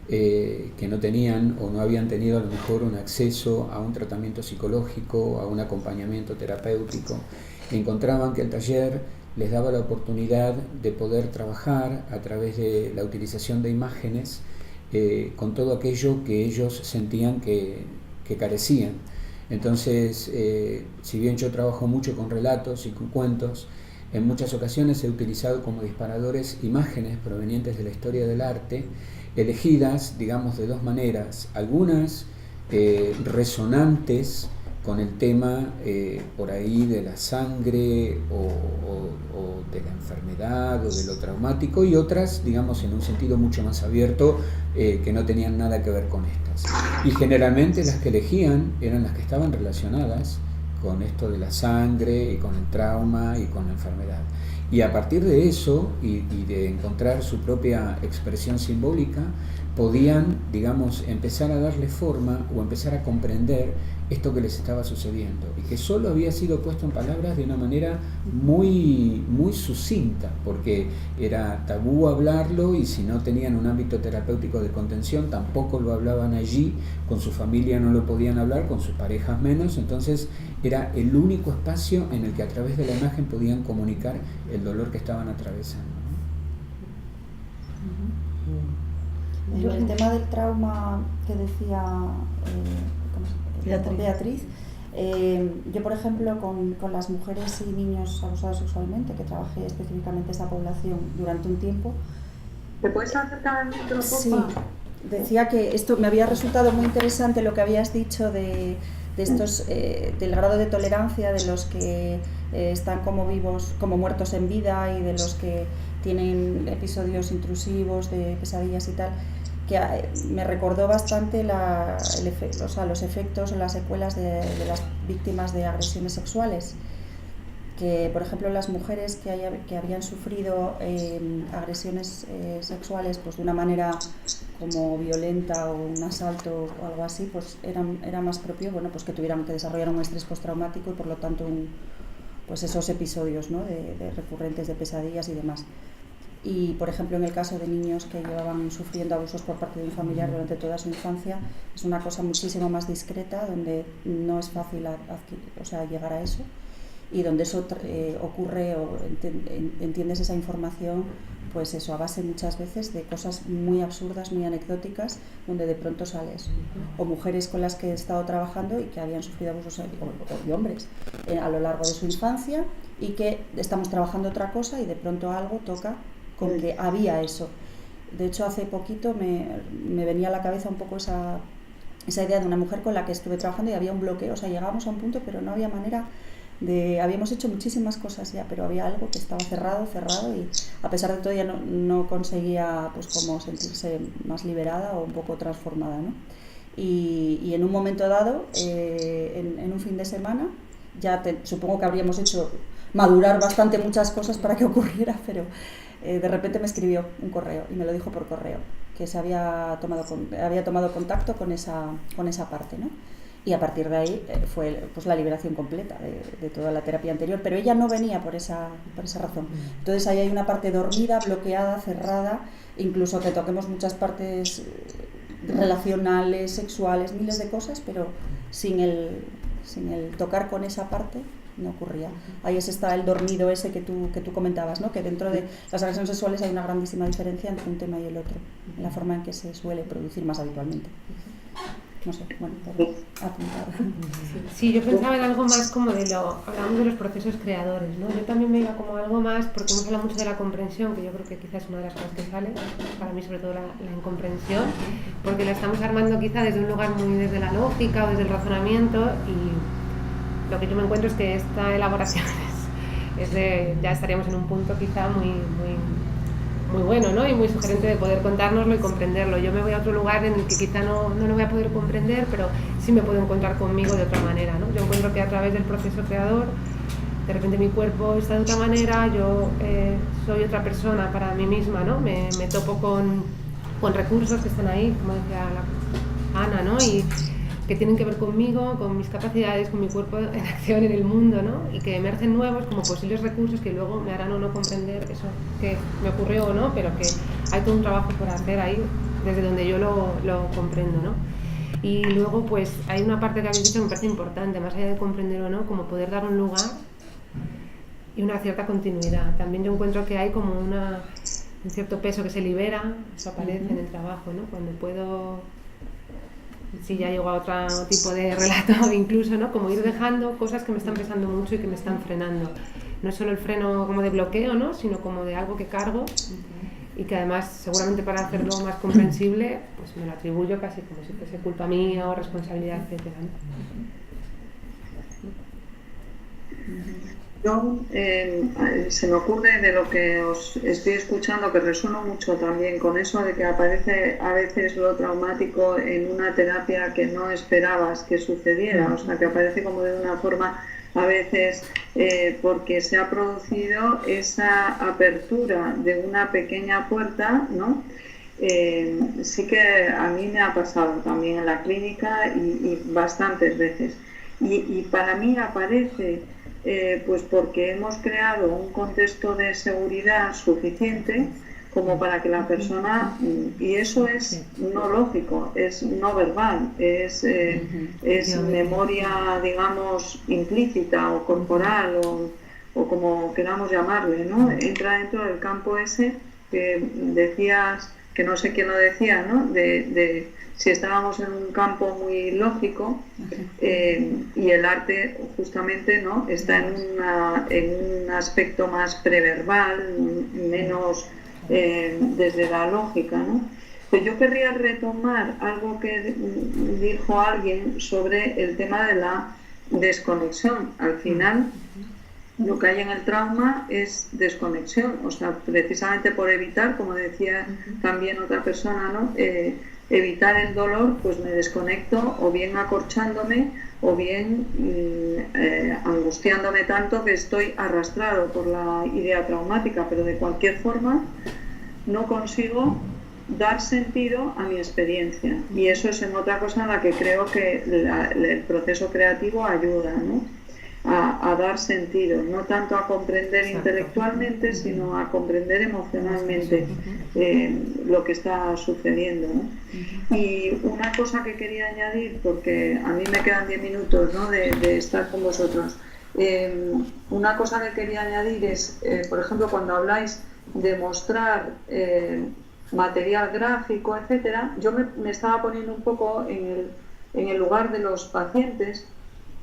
Speaker 4: que no tenían o no habían tenido a lo mejor un acceso a un tratamiento psicológico, a un acompañamiento terapéutico, encontraban que el taller les daba la oportunidad de poder trabajar a través de la utilización de imágenes con todo aquello que ellos sentían que carecían. Entonces, si bien yo trabajo mucho con relatos y con cuentos, en muchas ocasiones he utilizado como disparadores imágenes provenientes de la historia del arte, elegidas, digamos, de dos maneras. Algunas resonantes con el tema por ahí de la sangre o de la enfermedad o de lo traumático, y otras, digamos, en un sentido mucho más abierto, que no tenían nada que ver con estas. Y generalmente las que elegían eran las que estaban relacionadas con esto de la sangre y con el trauma y con la enfermedad. Y a partir de eso y de encontrar su propia expresión simbólica, podían, digamos, empezar a darle forma o empezar a comprender esto que les estaba sucediendo, y que solo había sido puesto en palabras de una manera muy, muy sucinta, porque era tabú hablarlo, y si no tenían un ámbito terapéutico de contención tampoco lo hablaban allí, con su familia no lo podían hablar, con sus parejas menos. Entonces era el único espacio en el que a través de la imagen podían comunicar el dolor que estaban atravesando.
Speaker 5: El tema del trauma que decía Beatriz, yo por ejemplo con las mujeres y niños abusados sexualmente, que trabajé específicamente esa población durante un tiempo.
Speaker 3: ¿Te puedes acercar al micrófono?
Speaker 5: Sí, decía que esto me había resultado muy interesante lo que habías dicho de estos, del grado de tolerancia de los que están como vivos, como muertos en vida, y de los que tienen episodios intrusivos de pesadillas y tal, que me recordó bastante los efectos o las secuelas de las víctimas de agresiones sexuales. Que, por ejemplo, las mujeres que habían sufrido agresiones sexuales pues de una manera como violenta, o un asalto o algo así, pues era más propio, bueno, pues que tuvieran que desarrollar un estrés postraumático y por lo tanto pues esos episodios, ¿no?, de recurrentes de pesadillas y demás. Y, por ejemplo, en el caso de niños que llevaban sufriendo abusos por parte de un familiar durante toda su infancia, es una cosa muchísimo más discreta, donde no es fácil llegar a eso, y donde eso ocurre o entiendes esa información, pues eso, a base muchas veces de cosas muy absurdas, muy anecdóticas, donde de pronto sales. O mujeres con las que he estado trabajando y que habían sufrido abusos, o hombres, a lo largo de su infancia, y que estamos trabajando otra cosa y de pronto algo toca con que había eso. De hecho, hace poquito me venía a la cabeza un poco esa idea de una mujer con la que estuve trabajando y había un bloqueo, o sea, llegábamos a un punto pero no había manera de... Habíamos hecho muchísimas cosas ya, pero había algo que estaba cerrado, y a pesar de todo ella no conseguía pues como sentirse más liberada o un poco transformada, ¿no? Y en un momento dado, en un fin de semana, ya supongo que habríamos hecho madurar bastante muchas cosas para que ocurriera, pero de repente me escribió un correo y me lo dijo por correo, que había tomado contacto con esa parte, ¿no? Y a partir de ahí fue pues la liberación completa de toda la terapia anterior, pero ella no venía por esa razón. Entonces ahí hay una parte dormida, bloqueada, cerrada, incluso que toquemos muchas partes relacionales, sexuales, miles de cosas, pero sin el tocar con esa parte no ocurría. Ahí está el dormido ese que tú comentabas, ¿no? Que dentro de las agresiones sexuales hay una grandísima diferencia entre un tema y el otro, en la forma en que se suele producir más habitualmente. No sé, bueno, por apuntar.
Speaker 8: Sí, yo pensaba en algo más como hablamos de los procesos creadores, ¿no? Yo también me iba como algo más, porque hemos hablado mucho de la comprensión, que yo creo que quizás es una de las cosas que sale, para mí sobre todo la incomprensión, porque la estamos armando quizá desde un lugar muy desde la lógica o desde el razonamiento, y lo que yo me encuentro es que esta elaboración ya estaríamos en un punto quizá muy bueno, ¿no? Y muy sugerente de poder contárnoslo y comprenderlo. Yo me voy a otro lugar en el que quizá no lo voy a poder comprender, pero sí me puedo encontrar conmigo de otra manera, ¿no? Yo encuentro que a través del proceso creador, de repente mi cuerpo está de otra manera, yo soy otra persona para mí misma, ¿no? Me topo con recursos que están ahí, como decía Ana, ¿no? Y que tienen que ver conmigo, con mis capacidades, con mi cuerpo en acción en el mundo, ¿no? Y que emergen nuevos como posibles recursos que luego me harán o no comprender eso que me ocurrió o no, pero que hay todo un trabajo por hacer ahí desde donde yo lo comprendo, ¿no? Y luego pues hay una parte que habéis dicho que me parece importante, más allá de comprender o no, como poder dar un lugar y una cierta continuidad. También yo encuentro que hay como un cierto peso que se libera, eso aparece en el trabajo, ¿no? Cuando puedo... Si ya llego a otro tipo de relato incluso, ¿no? Como ir dejando cosas que me están pesando mucho y que me están frenando. No es solo el freno como de bloqueo, ¿no? Sino como de algo que cargo y que además seguramente para hacerlo más comprensible pues me lo atribuyo casi como si fuese culpa mía o responsabilidad, etcétera, ¿no?
Speaker 3: Yo, se me ocurre de lo que os estoy escuchando, que resueno mucho también con eso de que aparece a veces lo traumático en una terapia que no esperabas que sucediera, o sea, que aparece como de una forma a veces porque se ha producido esa apertura de una pequeña puerta, ¿no? Sí que a mí me ha pasado también en la clínica y bastantes veces. Y para mí aparece pues porque hemos creado un contexto de seguridad suficiente como para que la persona, y eso es no lógico, es no verbal, es memoria, digamos, implícita o corporal o como queramos llamarle, ¿no? Entra dentro del campo ese que decías, que no sé quién lo decía, ¿no? De si estábamos en un campo muy lógico y el arte justamente, ¿no? Está en un aspecto más preverbal, menos desde la lógica, ¿no? Pero yo querría retomar algo que dijo alguien sobre el tema de la desconexión. Al final, lo que hay en el trauma es desconexión, o sea, precisamente por evitar, como decía también otra persona, ¿no? Evitar el dolor, pues me desconecto o bien acorchándome o bien angustiándome tanto que estoy arrastrado por la idea traumática, pero de cualquier forma no consigo dar sentido a mi experiencia, y eso es en otra cosa en la que creo que el proceso creativo ayuda, ¿no? A dar sentido, no tanto a comprender intelectualmente, sino a comprender emocionalmente lo que está sucediendo, ¿no? Y una cosa que quería añadir, porque a mí me quedan 10 minutos, ¿no? de estar con vosotros, una cosa que quería añadir es, por ejemplo, cuando habláis de mostrar material gráfico, etcétera, yo me estaba poniendo un poco en el lugar de los pacientes.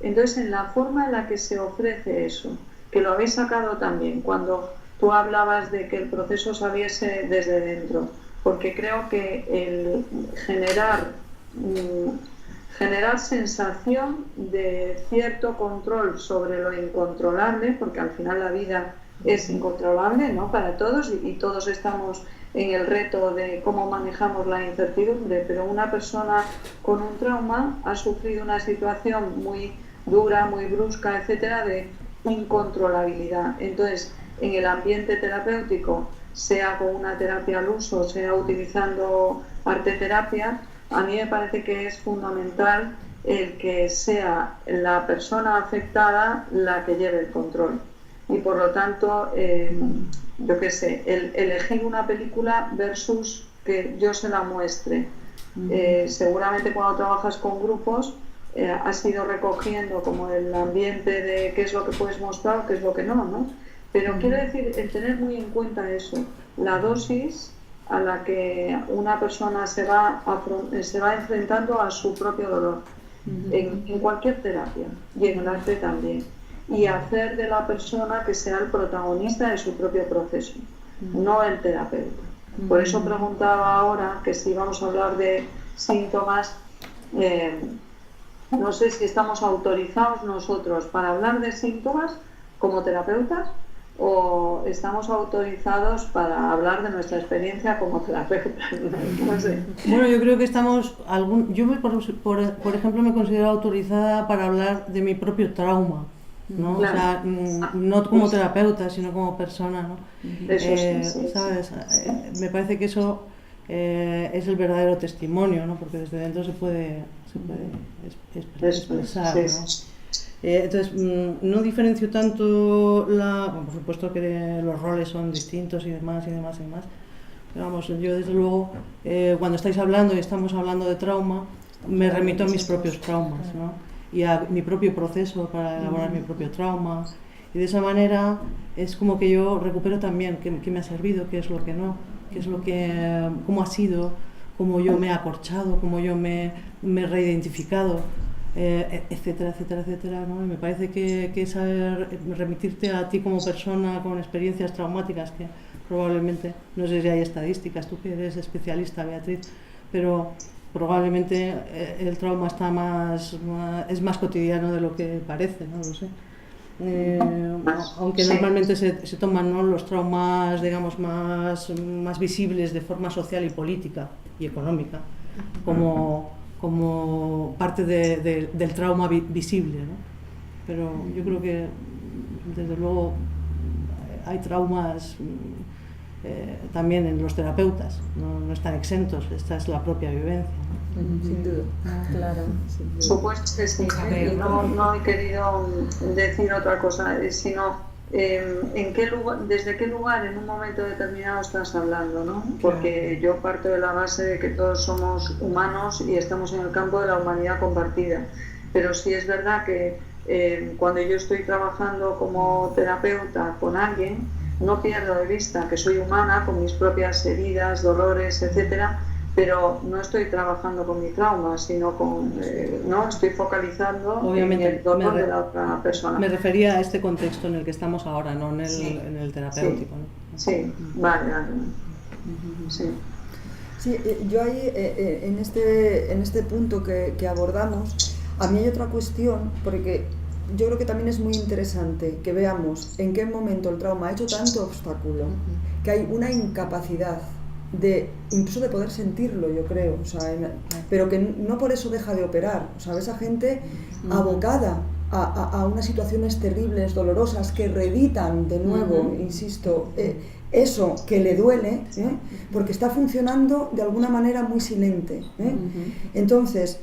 Speaker 3: Entonces, en la forma en la que se ofrece eso, que lo habéis sacado también, cuando tú hablabas de que el proceso saliese desde dentro, porque creo que el generar sensación de cierto control sobre lo incontrolable, porque al final la vida es incontrolable, ¿no? Para todos, y todos estamos en el reto de cómo manejamos la incertidumbre, pero una persona con un trauma ha sufrido una situación muy dura, muy brusca, etcétera, de incontrolabilidad. Entonces, en el ambiente terapéutico, sea con una terapia al uso, sea utilizando arteterapia, a mí me parece que es fundamental el que sea la persona afectada la que lleve el control. Y por lo tanto, yo qué sé, el elegir una película versus que yo se la muestre. Seguramente cuando trabajas con grupos has ido recogiendo como el ambiente de qué es lo que puedes mostrar o qué es lo que no, ¿no? Pero quiero decir, el tener muy en cuenta eso, la dosis a la que una persona se va enfrentando a su propio dolor, en cualquier terapia y en el arte también, y hacer de la persona que sea el protagonista de su propio proceso, no el terapeuta. Por eso preguntaba ahora que si vamos a hablar de síntomas, no sé si estamos autorizados nosotros para hablar de síntomas como terapeutas o estamos autorizados para hablar de nuestra experiencia como terapeutas. No sé.
Speaker 6: Bueno, yo creo que estamos... por ejemplo, me considero autorizada para hablar de mi propio trauma, ¿no? Claro. O sea, no como terapeuta, sino como persona, ¿no?
Speaker 3: Eso sí,
Speaker 6: ¿sabes? Me parece que eso es el verdadero testimonio, ¿no? Porque desde dentro se puede expresar, ¿no? Entonces, no diferencio tanto por supuesto que los roles son distintos y demás, pero vamos, yo desde luego, cuando estáis hablando y estamos hablando de trauma, me remito a mis propios traumas, ¿no? Y a mi propio proceso para elaborar mi propio trauma, y de esa manera es como que yo recupero también qué me ha servido, qué es lo que no, cómo ha sido, cómo yo me he acorchado, cómo yo me he reidentificado, etcétera, ¿no? Y me parece que saber remitirte a ti como persona con experiencias traumáticas, que probablemente, no sé si hay estadísticas, tú que eres especialista, Beatriz, pero probablemente el trauma es más cotidiano de lo que parece, no lo sé. Aunque normalmente se toman, ¿no?, los traumas, digamos, más visibles de forma social y política y económica como parte del trauma visible, ¿no? pero yo creo que desde luego hay traumas también en los terapeutas, no están exentos, esta es la propia vivencia.
Speaker 7: Sin duda.
Speaker 1: Claro.
Speaker 3: Por supuesto que sí, no he querido decir otra cosa, sino en qué lugar, desde qué lugar en un momento determinado estás hablando, ¿no? Porque yo parto de la base de que todos somos humanos y estamos en el campo de la humanidad compartida, pero sí es verdad que cuando yo estoy trabajando como terapeuta con alguien, no pierdo de vista que soy humana con mis propias heridas, dolores, etcétera, pero no estoy trabajando con mi trauma, sino no estoy focalizando
Speaker 6: obviamente,
Speaker 3: en el dolor de la otra persona.
Speaker 6: Me refería a este contexto en el que estamos ahora, no en el terapéutico.
Speaker 3: Sí,
Speaker 6: ¿no?
Speaker 3: sí, vale. Sí.
Speaker 7: Sí, yo ahí, en este punto que abordamos, a mí hay otra cuestión, porque yo creo que también es muy interesante que veamos en qué momento el trauma ha hecho tanto obstáculo, que hay una incapacidad incluso de poder sentirlo, yo creo, o sea, pero que no por eso deja de operar. O sea, ves a gente abocada a unas situaciones terribles, dolorosas, que reeditan de nuevo, insisto, eso que le duele, porque está funcionando de alguna manera muy silente. Entonces,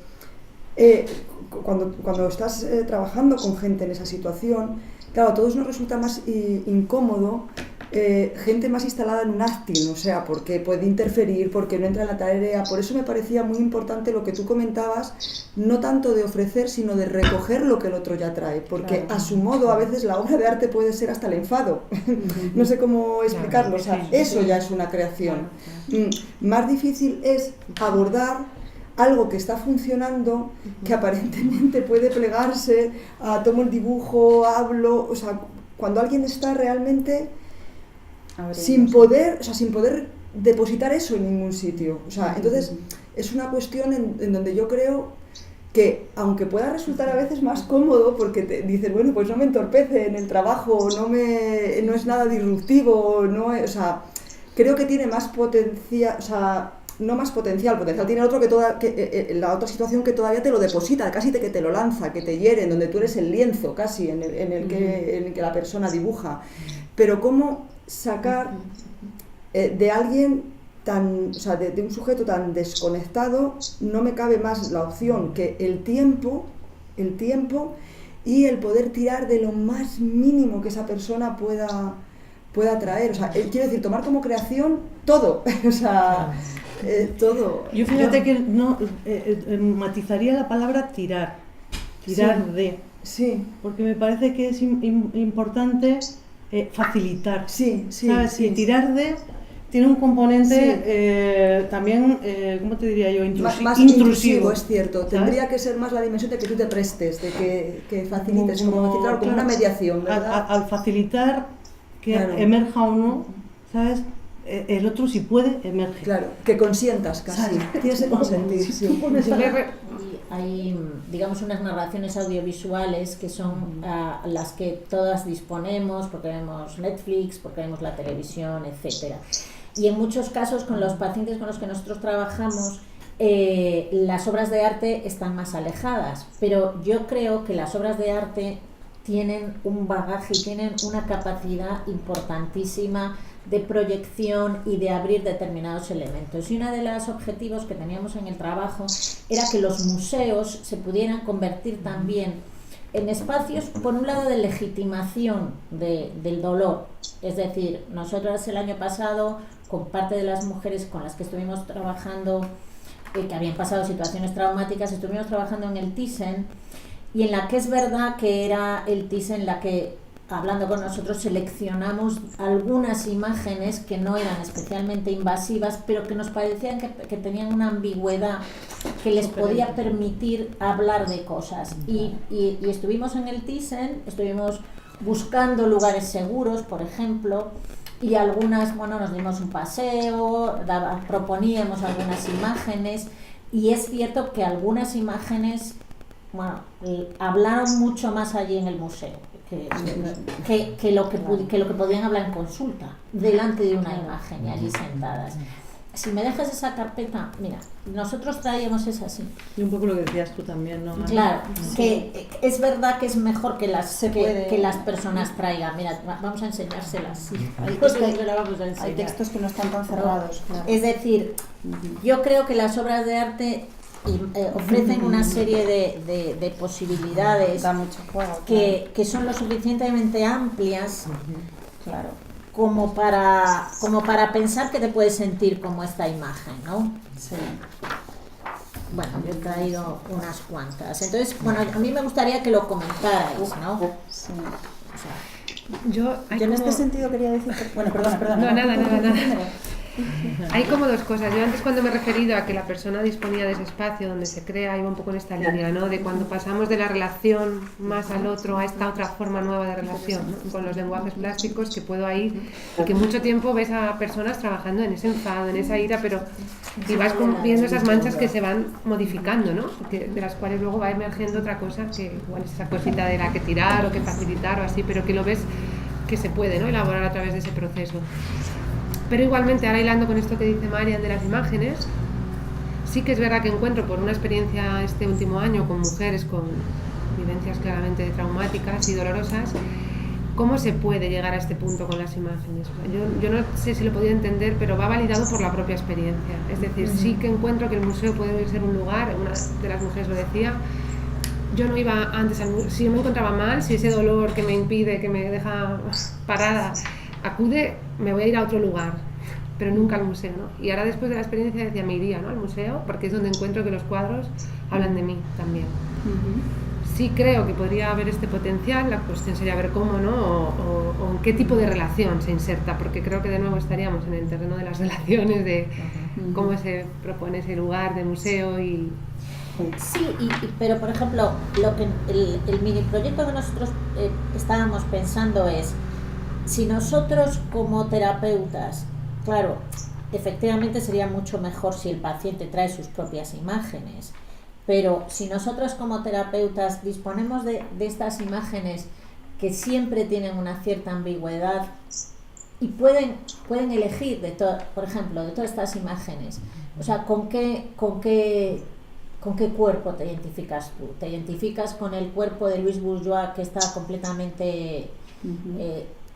Speaker 7: cuando estás trabajando con gente en esa situación, claro, a todos nos resulta más incómodo gente más instalada en un acting, o sea, porque puede interferir, porque no entra en la tarea. Por eso me parecía muy importante lo que tú comentabas, no tanto de ofrecer, sino de recoger lo que el otro ya trae, porque a su modo a veces la obra de arte puede ser hasta el enfado. No sé cómo explicarlo, o sea, eso ya es una creación. Más difícil es abordar algo que está funcionando, que aparentemente puede plegarse a tomo el dibujo, hablo, o sea, cuando alguien está realmente sin poder depositar eso en ningún sitio. O sea, entonces es una cuestión en donde yo creo que, aunque pueda resultar a veces más cómodo, porque te dices, bueno, pues no me entorpece en el trabajo, no es nada disruptivo, o sea, creo que tiene más potencial, o sea, no más potencial tiene el otro la otra situación que todavía te lo deposita, casi que te lo lanza, que te hiere, en donde tú eres el lienzo casi en el que la persona dibuja. Pero cómo sacar de alguien o sea, de un sujeto tan desconectado, no me cabe más la opción que el tiempo y el poder tirar de lo más mínimo que esa persona pueda traer. O sea, quiero decir, tomar como creación todo, o sea, todo.
Speaker 6: Yo fíjate que no matizaría la palabra tirar de.
Speaker 7: Sí.
Speaker 6: Porque me parece que es importante facilitar.
Speaker 7: Sí,
Speaker 6: ¿sabes?
Speaker 7: sí.
Speaker 6: Y tirar de tiene un componente también, ¿cómo te diría yo?
Speaker 7: Más intrusivo, es cierto. ¿Sabes? Tendría que ser más la dimensión de que tú te prestes, de que facilites, como una mediación, ¿verdad?
Speaker 6: Al facilitar que emerja o no, ¿sabes? El otro, si puede, emerge.
Speaker 7: Claro, que consientas casi. Tienes que consentir. Sí.
Speaker 1: Hay, digamos, unas narraciones audiovisuales que son las que todas disponemos, porque vemos Netflix, porque vemos la televisión, etcétera. Y en muchos casos, con los pacientes con los que nosotros trabajamos, las obras de arte están más alejadas, pero yo creo que las obras de arte tienen un bagaje y tienen una capacidad importantísima de proyección y de abrir determinados elementos. Y uno de los objetivos que teníamos en el trabajo era que los museos se pudieran convertir también en espacios, por un lado, de legitimación del dolor. Es decir, nosotros el año pasado, con parte de las mujeres con las que estuvimos trabajando, que habían pasado situaciones traumáticas, estuvimos trabajando en el Thyssen, y en la que es verdad que era el Thyssen la que, hablando con nosotros, seleccionamos algunas imágenes que no eran especialmente invasivas, pero que nos parecían que tenían una ambigüedad que les podía permitir hablar de cosas. Y estuvimos en el Thyssen, estuvimos buscando lugares seguros, por ejemplo, y algunas, nos dimos un paseo, proponíamos algunas imágenes, y es cierto que algunas imágenes hablaron mucho más allí en el museo que lo que podían hablar en consulta delante de una imagen y allí sentadas. si me dejas esa carpeta, mira, nosotros traíamos esa así.
Speaker 6: Y un poco lo que decías tú también, ¿no?
Speaker 1: Claro, que es verdad que es mejor que las personas traigan. Mira, vamos a enseñárselas. Sí.
Speaker 5: Hay textos que no están tan cerrados. Claro.
Speaker 1: Es decir, yo creo que las obras de arte ofrecen una serie de posibilidades
Speaker 5: Da mucho juego,
Speaker 1: que son lo suficientemente amplias,
Speaker 5: claro.
Speaker 1: como para pensar que te puedes sentir como esta imagen, ¿no?
Speaker 5: Sí.
Speaker 1: Bueno, yo he traído unas cuantas. Entonces, bueno, a mí me gustaría que lo comentarais, ¿no?
Speaker 5: Sí.
Speaker 1: O sea,
Speaker 8: Yo
Speaker 5: en este sentido quería decir que... Bueno, perdona.
Speaker 8: No, nada. Hay como dos cosas. Yo antes, cuando me he referido a que la persona disponía de ese espacio donde se crea, iba un poco en esta línea, ¿no? De cuando pasamos de la relación más al otro a esta otra forma nueva de relación, ¿no? Con los lenguajes plásticos, que puedo ahí, y que mucho tiempo ves a personas trabajando en ese enfado, en esa ira, pero y vas viendo esas manchas que se van modificando, ¿no? De las cuales luego va emergiendo otra cosa, que igual es esa cosita de la que tirar o que facilitar o así, pero que lo ves que se puede, ¿no? Elaborar a través de ese proceso. Pero igualmente, ahora hilando con esto que dice Marian de las imágenes, sí que es verdad que encuentro por una experiencia este último año con mujeres con vivencias claramente traumáticas y dolorosas, cómo se puede llegar a este punto con las imágenes. O sea, yo no sé si lo podía entender, pero va validado por la propia experiencia. Es decir, sí que encuentro que el museo puede ser un lugar, una de las mujeres lo decía, yo no iba antes al museo, si yo me encontraba mal, si ese dolor que me impide, que me deja parada, acude, me voy a ir a otro lugar, pero nunca al museo, ¿no? Y ahora, después de la experiencia, decía, me iría, ¿no?, al museo, porque es donde encuentro que los cuadros hablan de mí también. Sí creo que podría haber este potencial, la cuestión sería ver cómo, ¿no?, o en qué tipo de relación se inserta, porque creo que de nuevo estaríamos en el terreno de las relaciones, de cómo se propone ese lugar de museo y...
Speaker 1: Sí, pero por ejemplo, lo que el mini proyecto que nosotros estábamos pensando es, si nosotros como terapeutas, claro, efectivamente sería mucho mejor si el paciente trae sus propias imágenes, pero si nosotros como terapeutas disponemos de estas imágenes que siempre tienen una cierta ambigüedad y pueden elegir, por ejemplo, de todas estas imágenes, o sea, ¿con qué cuerpo te identificas tú? ¿Te identificas con el cuerpo de Louise Bourgeois, que está completamente...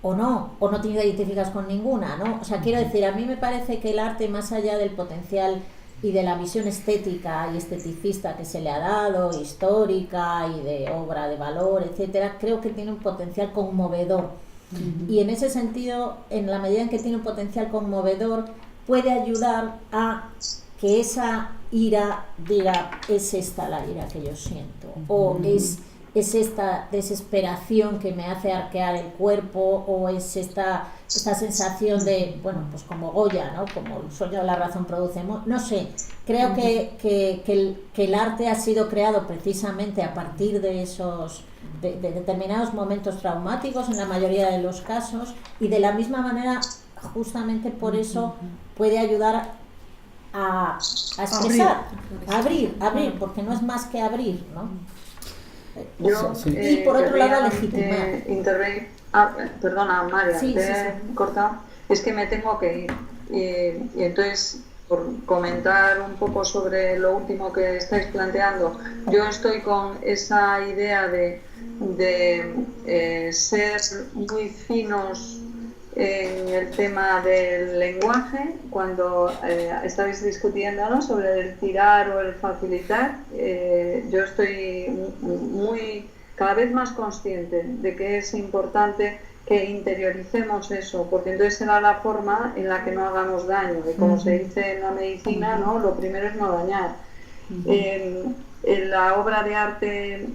Speaker 1: o no te identificas con ninguna, ¿no? O sea, quiero decir, a mí me parece que el arte, más allá del potencial y de la visión estética y esteticista que se le ha dado, histórica y de obra de valor, etcétera, creo que tiene un potencial conmovedor. Y en ese sentido, en la medida en que tiene un potencial conmovedor, puede ayudar a que esa ira diga, es esta la ira que yo siento, o es esta desesperación que me hace arquear el cuerpo, o es esta sensación de, bueno, pues como Goya, ¿no?, como el sueño de la razón produce, no sé, creo que el arte ha sido creado precisamente a partir de esos de determinados momentos traumáticos en la mayoría de los casos, y de la misma manera, justamente por eso, puede ayudar a expresar, a abrir, porque no es más que abrir, ¿no?
Speaker 3: Yo,
Speaker 1: y por otro lado, legitimar.
Speaker 3: Intervenir. Perdona, María, te he cortado. Es que me tengo que ir. Y entonces, por comentar un poco sobre lo último que estáis planteando, yo estoy con esa idea de ser muy finos en el tema del lenguaje, cuando estáis discutiendo, ¿no?, sobre el tirar o el facilitar. Yo estoy cada vez más consciente de que es importante que interioricemos eso, porque entonces será la forma en la que no hagamos daño, y como se dice en la medicina, ¿no?, lo primero es no dañar. En la obra de arte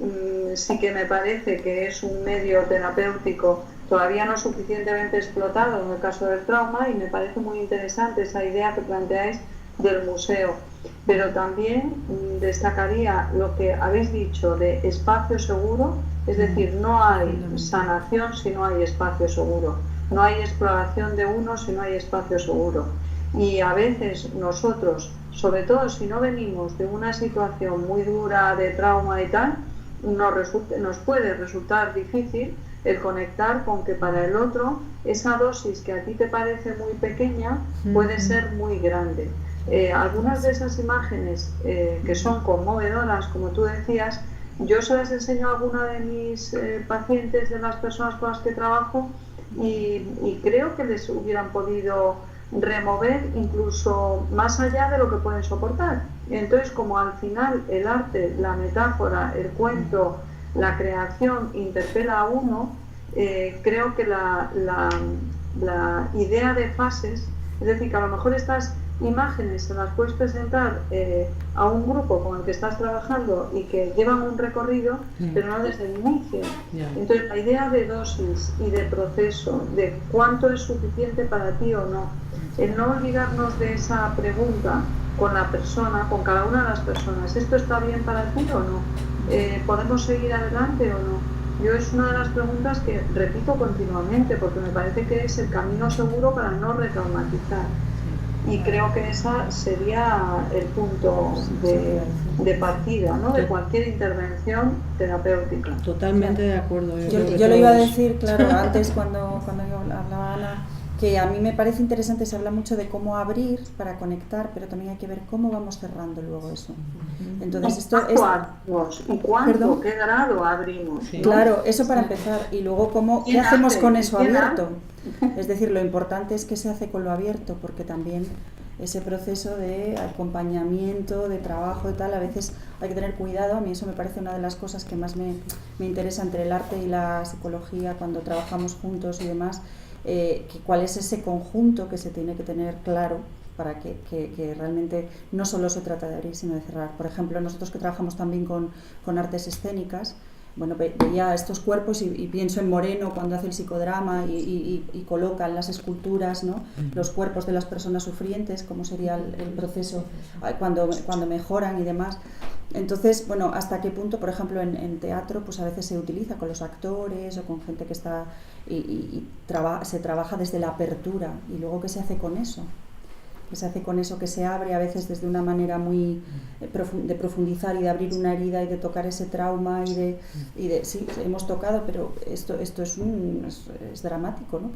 Speaker 3: sí que me parece que es un medio terapéutico todavía no suficientemente explotado en el caso del trauma, y me parece muy interesante esa idea que planteáis del museo. Pero también destacaría lo que habéis dicho de espacio seguro, es decir, no hay sanación si no hay espacio seguro, no hay exploración de uno si no hay espacio seguro. Y a veces nosotros, sobre todo si no venimos de una situación muy dura de trauma y tal, nos puede resultar difícil el conectar con que para el otro esa dosis que a ti te parece muy pequeña puede ser muy grande. Algunas de esas imágenes que son conmovedoras, como tú decías, yo se las enseño a alguna de mis pacientes, de las personas con las que trabajo, y creo que les hubieran podido remover incluso más allá de lo que pueden soportar. Entonces, como al final el arte, la metáfora, el cuento, la creación interpela a uno, creo que la idea de fases, es decir, que a lo mejor estas imágenes se las puedes presentar a un grupo con el que estás trabajando y que llevan un recorrido, pero no desde el inicio. Entonces, la idea de dosis y de proceso, de cuánto es suficiente para ti o no, el no olvidarnos de esa pregunta con la persona, con cada una de las personas, ¿esto está bien para ti o no? ¿Podemos seguir adelante o no? Yo es una de las preguntas que repito continuamente, porque me parece que es el camino seguro para no retraumatizar. Y creo que ese sería el punto de partida, ¿no?, de cualquier intervención terapéutica.
Speaker 6: Totalmente de acuerdo.
Speaker 5: Yo lo iba a decir, claro, antes cuando yo hablaba Ana, que a mí me parece interesante, se habla mucho de cómo abrir para conectar, pero también hay que ver cómo vamos cerrando luego eso. Entonces, esto es...
Speaker 3: ¿Y cuánto? ¿Qué grado abrimos?
Speaker 5: Sí. Claro, eso para empezar. Y luego, ¿qué hacemos con eso abierto? Es decir, lo importante es qué se hace con lo abierto, porque también ese proceso de acompañamiento, de trabajo y tal, a veces hay que tener cuidado. A mí eso me parece una de las cosas que más me interesa entre el arte y la psicología cuando trabajamos juntos y demás, cuál es ese conjunto que se tiene que tener claro para que realmente no solo se trata de abrir, sino de cerrar. Por ejemplo, nosotros que trabajamos también con artes escénicas, bueno, veía estos cuerpos y pienso en Moreno cuando hace el psicodrama y coloca en las esculturas, ¿no?, los cuerpos de las personas sufrientes, cómo sería el proceso cuando mejoran y demás. Entonces, bueno, hasta qué punto, por ejemplo, en teatro, pues a veces se utiliza con los actores o con gente que está se trabaja desde la apertura, y luego ¿qué se hace con eso? ¿Qué se hace con eso que se abre a veces desde una manera muy de profundizar y de abrir una herida y de tocar ese trauma y de sí, hemos tocado, pero esto es dramático, ¿no?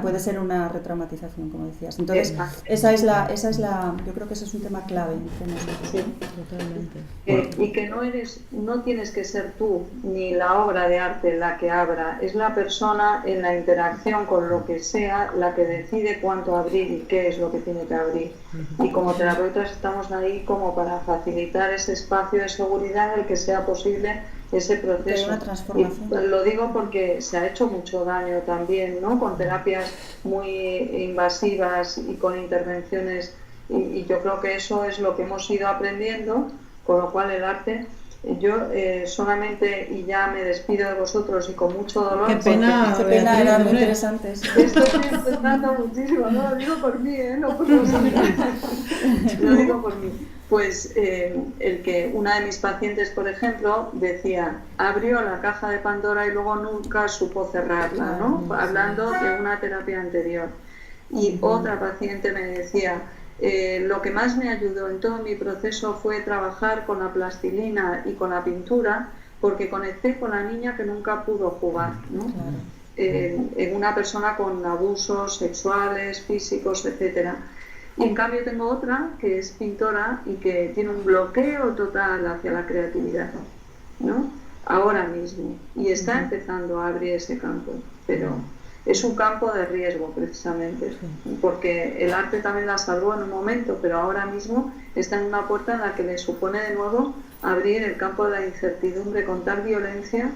Speaker 5: Puede ser una retraumatización, como decías. Entonces, esa es la yo creo que ese es un tema clave entre nosotros.
Speaker 3: Sí. Totalmente. Y que no tienes que ser tú ni la obra de arte la que abra, es la persona en la interacción con lo que sea la que decide cuánto abrir y qué es lo que tiene que abrir. Y como terapeutas estamos ahí como para facilitar ese espacio de seguridad en el que sea posible ese proceso.
Speaker 5: Una transformación.
Speaker 3: Y lo digo porque se ha hecho mucho daño también, ¿no?, con terapias muy invasivas y con intervenciones, y yo creo que eso es lo que hemos ido aprendiendo, con lo cual el arte... Yo solamente, y ya me despido de vosotros y con mucho dolor.
Speaker 6: Qué pena,
Speaker 5: era muy interesante.
Speaker 3: Estoy empezando muchísimo, no lo digo por mí, no por vosotros. Lo digo por mí. Pues el que una de mis pacientes, por ejemplo, decía, abrió la caja de Pandora y luego nunca supo cerrarla, ¿no? Hablando de una terapia anterior. Y otra paciente me decía, lo que más me ayudó en todo mi proceso fue trabajar con la plastilina y con la pintura, porque conecté con la niña que nunca pudo jugar, ¿no? Claro. En una persona con abusos sexuales, físicos, etcétera. Y en cambio tengo otra que es pintora y que tiene un bloqueo total hacia la creatividad, ¿no?, ahora mismo, y está empezando a abrir ese campo, pero es un campo de riesgo precisamente, porque el arte también la salvó en un momento, pero ahora mismo está en una puerta en la que le supone de nuevo abrir el campo de la incertidumbre con tal violencia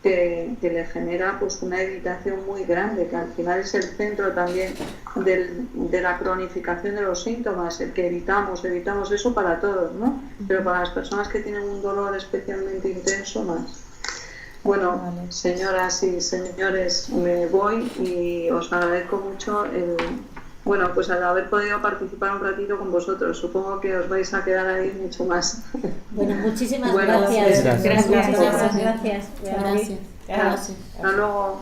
Speaker 3: que le genera pues una evitación muy grande, que al final es el centro también de la cronificación de los síntomas, el que evitamos eso para todos, ¿no? Pero para las personas que tienen un dolor especialmente intenso más. Bueno, señoras y señores, me voy y os agradezco mucho pues al haber podido participar un ratito con vosotros. Supongo que os vais a quedar ahí mucho más.
Speaker 1: Bueno, muchísimas gracias.
Speaker 5: Gracias.
Speaker 3: Hasta luego.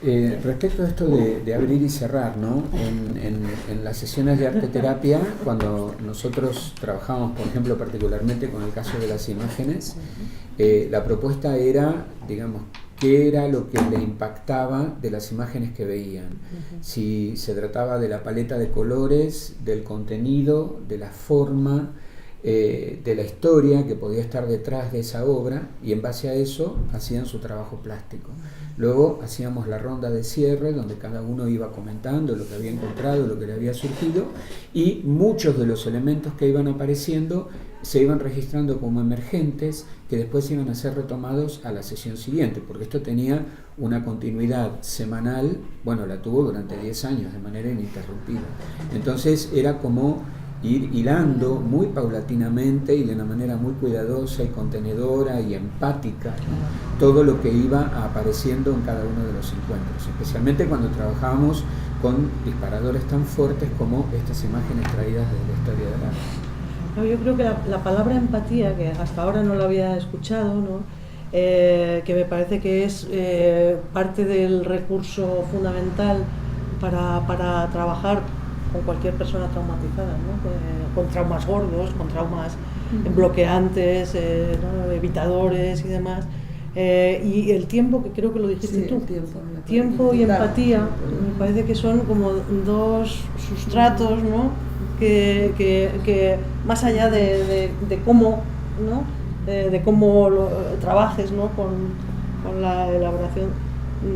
Speaker 4: Respecto a esto de abrir y cerrar, ¿no? En las sesiones de arteterapia, cuando nosotros trabajamos, por ejemplo, particularmente con el caso de las imágenes, la propuesta era, digamos, qué era lo que le impactaba de las imágenes que veían. Si se trataba de la paleta de colores, del contenido, de la forma, de la historia que podía estar detrás de esa obra, y en base a eso hacían su trabajo plástico. Luego hacíamos la ronda de cierre donde cada uno iba comentando lo que había encontrado, lo que le había surgido, y muchos de los elementos que iban apareciendo se iban registrando como emergentes que después iban a ser retomados a la sesión siguiente, porque esto tenía una continuidad semanal, bueno, la tuvo durante 10 años de manera ininterrumpida. Entonces era como ir hilando muy paulatinamente y de una manera muy cuidadosa y contenedora y empática, ¿no?, todo lo que iba apareciendo en cada uno de los encuentros, especialmente cuando trabajábamos con disparadores tan fuertes como estas imágenes traídas de la historia del arte.
Speaker 6: Yo creo que la palabra empatía, que hasta ahora no la había escuchado, ¿no?, que me parece que es parte del recurso fundamental para trabajar con cualquier persona traumatizada, ¿no?, con traumas gordos, con traumas bloqueantes, ¿no?, evitadores y demás. Y el tiempo, que creo que lo dijiste tú, tiempo y empatía, me parece que son como dos sustratos, ¿no?, que más allá de cómo, ¿no?, de cómo trabajes, ¿no?, con la elaboración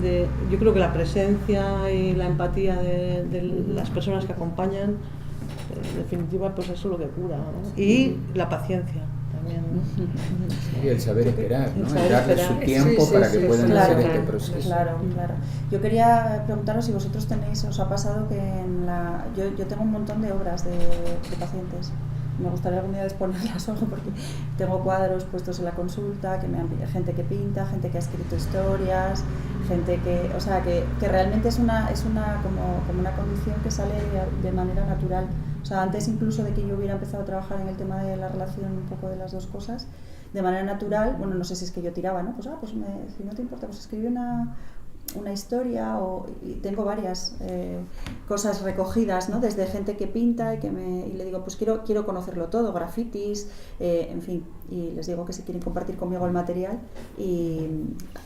Speaker 6: de, yo creo que la presencia y la empatía de las personas que acompañan, en definitiva, pues eso es lo que cura, ¿no? Y la paciencia también, ¿no?
Speaker 4: Y el saber esperar, ¿no? El darle su tiempo para que puedan hacer este proceso.
Speaker 5: Claro. Yo quería preguntaros si vosotros os ha pasado que yo tengo un montón de obras de pacientes. Me gustaría algún día exponerlas o algo, porque tengo cuadros puestos en la consulta, gente que pinta, gente que ha escrito historias, gente que, o sea, que realmente es una como una condición que sale de manera natural. O sea, antes incluso de que yo hubiera empezado a trabajar en el tema de la relación, un poco de las dos cosas, de manera natural, bueno, no sé si es que yo tiraba, ¿no? Pues si no te importa, pues escribí una historia, y tengo varias cosas recogidas, ¿no?, desde gente que pinta y le digo, pues quiero conocerlo todo, grafitis, en fin, y les digo que si quieren compartir conmigo el material, y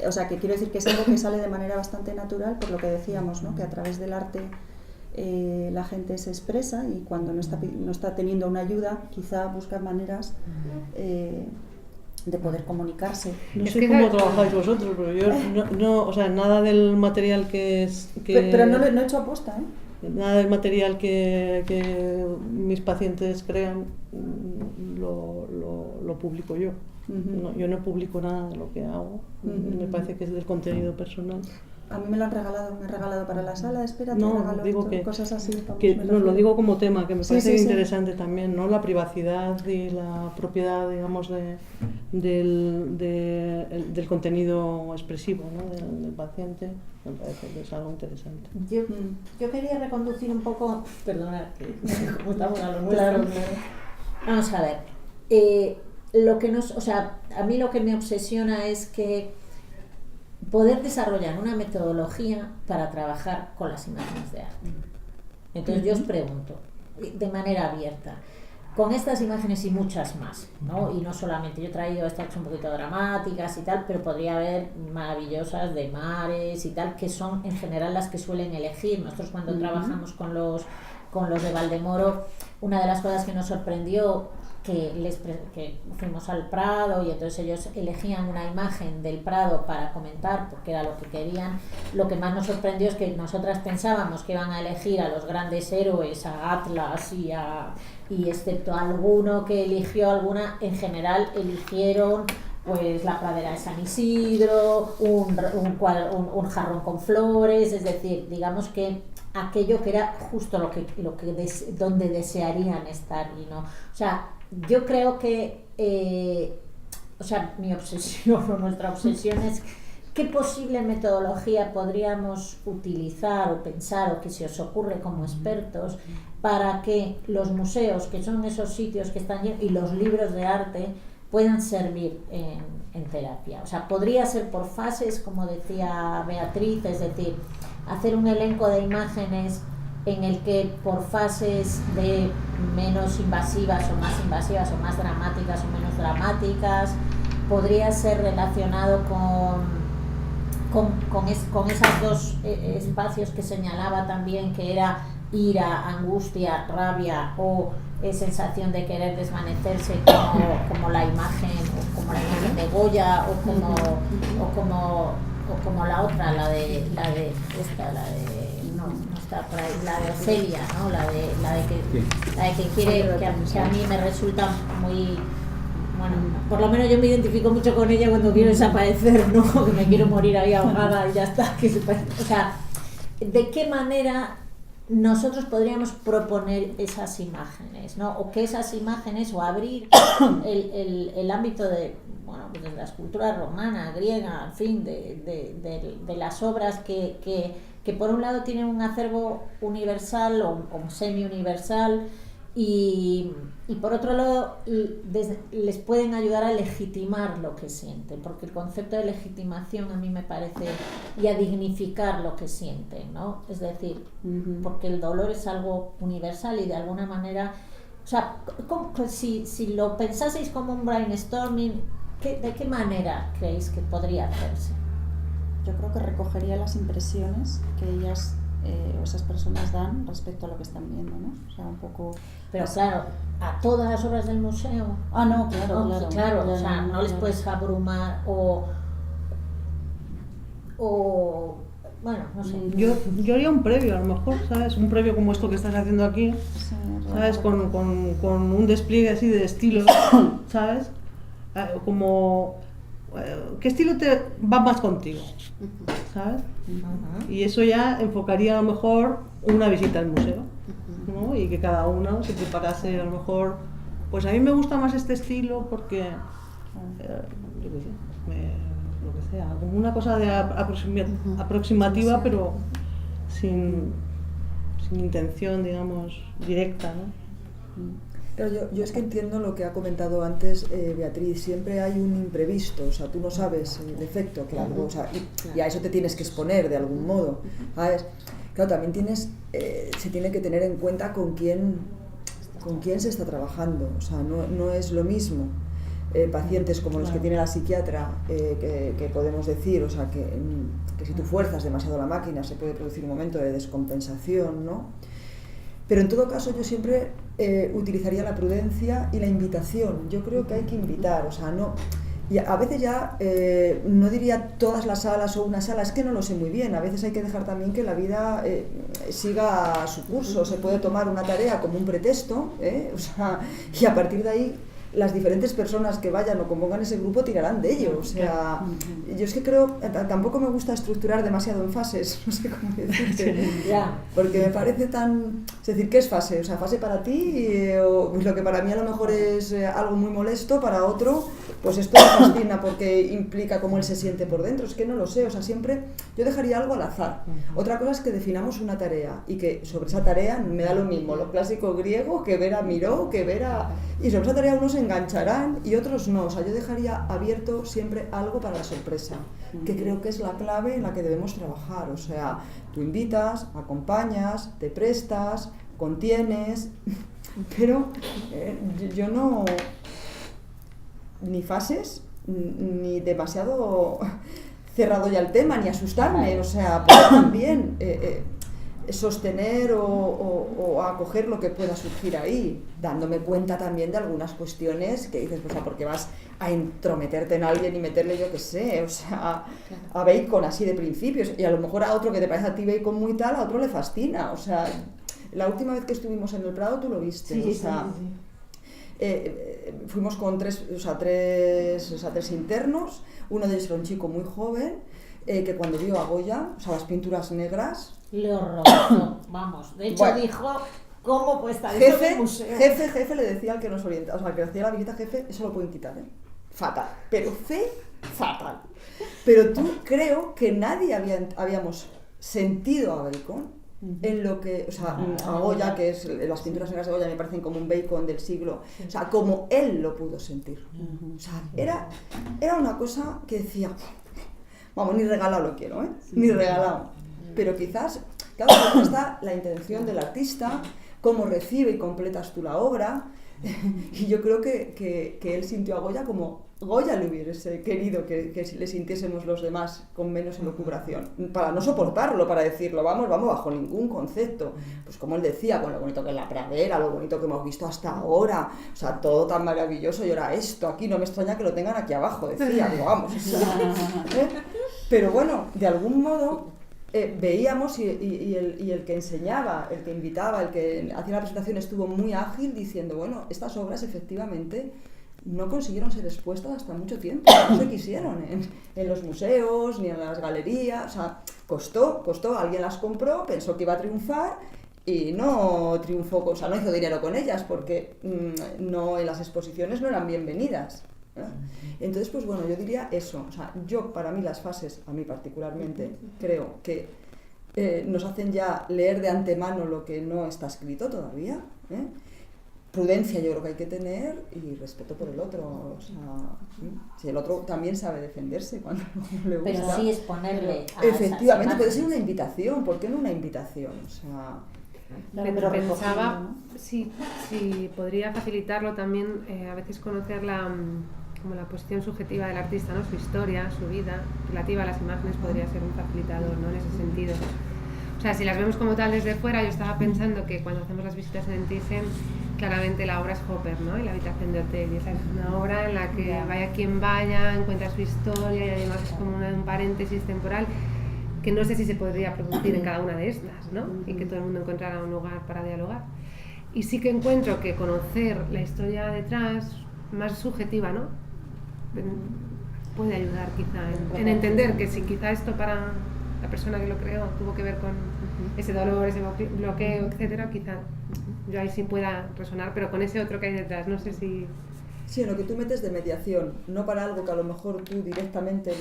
Speaker 5: o sea, que quiero decir que es algo que sale de manera bastante natural, por lo que decíamos, ¿no?, que a través del arte la gente se expresa, y cuando no está teniendo una ayuda, quizá busca maneras de poder comunicarse.
Speaker 6: No sé cómo trabajáis vosotros, pero yo no, o sea, nada del material
Speaker 5: Pero no he hecho aposta, ¿eh?
Speaker 6: Nada del material que mis pacientes crean lo publico yo. No, yo no publico nada de lo que hago. Me parece que es del contenido personal.
Speaker 5: A mí me lo han regalado para la sala de espera,
Speaker 6: digo que,
Speaker 5: cosas así.
Speaker 6: Lo digo como tema, que me parece interesante también, ¿no? La privacidad y la propiedad, digamos, del contenido expresivo, ¿no?, del paciente, me parece que es algo interesante.
Speaker 1: Yo quería reconducir un poco, perdonad, como estamos a lo nuestro. Claro. Vamos a ver, a mí lo que me obsesiona es que poder desarrollar una metodología para trabajar con las imágenes de arte. Entonces yo os pregunto, de manera abierta, con estas imágenes y muchas más, ¿no? Y no solamente, yo he traído estas que son un poquito dramáticas y tal, pero podría haber maravillosas de mares y tal, que son en general las que suelen elegir. Nosotros cuando trabajamos con los de Valdemoro, una de las cosas que nos sorprendió, que fuimos al Prado y entonces ellos elegían una imagen del Prado para comentar porque era lo que querían. Lo que más nos sorprendió es que nosotras pensábamos que iban a elegir a los grandes héroes, a Atlas y excepto alguno que eligió alguna, en general eligieron pues la pradera de San Isidro, un jarrón con flores, es decir, digamos que aquello que era justo donde desearían estar, y no, o sea, yo creo que mi obsesión o nuestra obsesión es qué posible metodología podríamos utilizar o pensar, o que se os ocurre como expertos, para que los museos, que son esos sitios que están llenos, y los libros de arte puedan servir en terapia. O sea, podría ser por fases, como decía Beatriz, es decir, hacer un elenco de imágenes en el que por fases de menos invasivas o más dramáticas o menos dramáticas, podría ser relacionado con esos dos espacios que señalaba también, que era ira, angustia, rabia o sensación de querer desvanecerse, como la imagen, o como la imagen de Goya, o como la otra, la de Ofelia, ¿no? la de que quiere, que a mí me resulta muy, bueno, por lo menos yo me identifico mucho con ella cuando quiero desaparecer, ¿no? Que me quiero morir ahí ahogada y ya está. O sea, ¿de qué manera nosotros podríamos proponer esas imágenes, ¿no? O que esas imágenes, o abrir el ámbito de, bueno, pues de la escultura romana, griega, en fin, de las obras que por un lado tienen un acervo universal o semi-universal, y por otro lado les pueden ayudar a legitimar lo que sienten, porque el concepto de legitimación a mí me parece, y a dignificar lo que sienten, ¿no? Es decir, porque el dolor es algo universal y de alguna manera, o sea, si lo pensaseis como un brainstorming, ¿de qué manera creéis que podría hacerse?
Speaker 5: Yo creo que recogería las impresiones que ellas o esas personas dan respecto a lo que están viendo, ¿no? O sea, un poco...
Speaker 1: Pero claro, a todas las obras del museo.
Speaker 5: Ah, no, claro.
Speaker 1: O sea, no les puedes abrumar o bueno, no sé.
Speaker 6: Yo haría un previo, a lo mejor, ¿sabes? Un previo como esto que estás haciendo aquí, ¿sabes? Con un despliegue así de estilos, ¿sabes? Como... ¿qué estilo te va más contigo? ¿Sabes? Y eso ya enfocaría a lo mejor una visita al museo, ¿no? Y que cada uno se preparase a lo mejor, pues a mí me gusta más este estilo porque, yo qué sé, lo que sea, como una cosa de aproximativa, pero sin intención, digamos, directa, ¿no?
Speaker 7: Pero yo es que entiendo lo que ha comentado antes Beatriz, siempre hay un imprevisto, o sea, tú no sabes el efecto, claro, o sea, y a eso te tienes que exponer de algún modo, ¿sabes? Claro, también se tiene que tener en cuenta con quién se está trabajando, o sea, no es lo mismo pacientes como los que tiene la psiquiatra, que podemos decir, o sea, que si tú fuerzas demasiado la máquina se puede producir un momento de descompensación, ¿no? Pero en todo caso yo siempre utilizaría la prudencia y la invitación. Yo creo que hay que invitar, o sea, no... Y a veces ya no diría todas las salas o una sala, es que no lo sé muy bien. A veces hay que dejar también que la vida siga su curso. Se puede tomar una tarea como un pretexto, o sea, y a partir de ahí las diferentes personas que vayan o compongan ese grupo tirarán de ello. O sea, yo es que creo, tampoco me gusta estructurar demasiado en fases, no sé cómo decirte, porque me parece tan... Es decir, ¿qué es fase? O sea, fase para ti, o pues lo que para mí a lo mejor es algo muy molesto, para otro, pues esto me fascina porque implica cómo él se siente por dentro. Es que no lo sé, o sea, siempre yo dejaría algo al azar. Otra cosa es que definamos una tarea y que sobre esa tarea me da lo mismo, lo clásico griego, que Vera miró, que Vera... Y sobre esa tarea unos se engancharán y otros no. O sea, yo dejaría abierto siempre algo para la sorpresa, que creo que es la clave en la que debemos trabajar. O sea, tú invitas, acompañas, te prestas, contienes, pero yo no... ni fases, ni demasiado cerrado ya el tema, ni asustarme. O sea, puedo también... sostener o acoger lo que pueda surgir ahí, dándome cuenta también de algunas cuestiones que dices, o sea, porque vas a entrometerte en alguien y meterle, yo qué sé, o sea, a Bacon así de principios, y a lo mejor a otro que te parece a ti Bacon muy tal, a otro le fascina, o sea, la última vez que estuvimos en el Prado tú lo viste, o sea, fuimos con tres internos, uno de ellos era un chico muy joven, que cuando vio a Goya, o sea, las pinturas negras,
Speaker 1: le horrorizó, vamos, de hecho dijo, ¿cómo puede estar eso en el museo?
Speaker 7: Jefe le decía al que nos orientaba, o sea, al que hacía la visita, jefe, eso lo pueden quitar, fatal, pero fatal. Pero creo que nadie habíamos sentido a Bacon en lo que, o sea, a Goya, que es las pinturas negras de Goya me parecen como un Bacon del siglo, o sea, como él lo pudo sentir. O sea, era una cosa que decía, vamos, ni regalado lo quiero, ni regalado. Pero quizás, claro, está la intención del artista, cómo recibe y completas tú la obra, Y yo creo que él sintió a Goya como Goya le hubiese querido que le sintiésemos los demás con menos elucubración, para no soportarlo, para decirlo, vamos, bajo ningún concepto. Pues como él decía, con lo bonito que es la pradera, lo bonito que hemos visto hasta ahora, o sea, todo tan maravilloso, y ahora esto aquí, no me extraña que lo tengan aquí abajo, decía, digo, vamos. Pero bueno, de algún modo veíamos y el que enseñaba, el que invitaba, el que hacía la presentación estuvo muy ágil diciendo, bueno, estas obras efectivamente no consiguieron ser expuestas hasta mucho tiempo, no se quisieron en los museos ni en las galerías, o sea, costó, alguien las compró, pensó que iba a triunfar y no triunfó, o sea, no hizo dinero con ellas porque no, en las exposiciones no eran bienvenidas. Entonces, pues bueno, yo diría eso, o sea, para mí las fases, a mí particularmente, creo que nos hacen ya leer de antemano lo que no está escrito todavía, prudencia yo creo que hay que tener y respeto por el otro, o sea, si el otro también sabe defenderse cuando le gusta.
Speaker 1: Pero sí exponerle a
Speaker 7: efectivamente, puede ser una invitación, ¿por qué no una invitación? O sea,
Speaker 8: pero pensaba, ¿no? si podría facilitarlo también, a veces conocer como la posición subjetiva del artista, ¿no? Su historia, su vida, relativa a las imágenes podría ser un facilitador, ¿no? En ese sentido. O sea, si las vemos como tal desde fuera, yo estaba pensando que cuando hacemos las visitas en el Thyssen, claramente la obra es Hopper, ¿no? Y la habitación de hotel, y esa es una obra en la que vaya quien vaya, encuentra su historia y además es como un paréntesis temporal que no sé si se podría producir en cada una de estas, ¿no? Y que todo el mundo encontrara un lugar para dialogar. Y sí que encuentro que conocer la historia detrás, más subjetiva, ¿no? Puede ayudar quizá en entender que si quizá esto para la persona que lo creó tuvo que ver con ese dolor, ese bloqueo, etcétera, quizá yo ahí sí pueda resonar, pero con ese otro que hay detrás, no sé si...
Speaker 7: Sí, en lo que tú metes de mediación, no para algo que a lo mejor tú directamente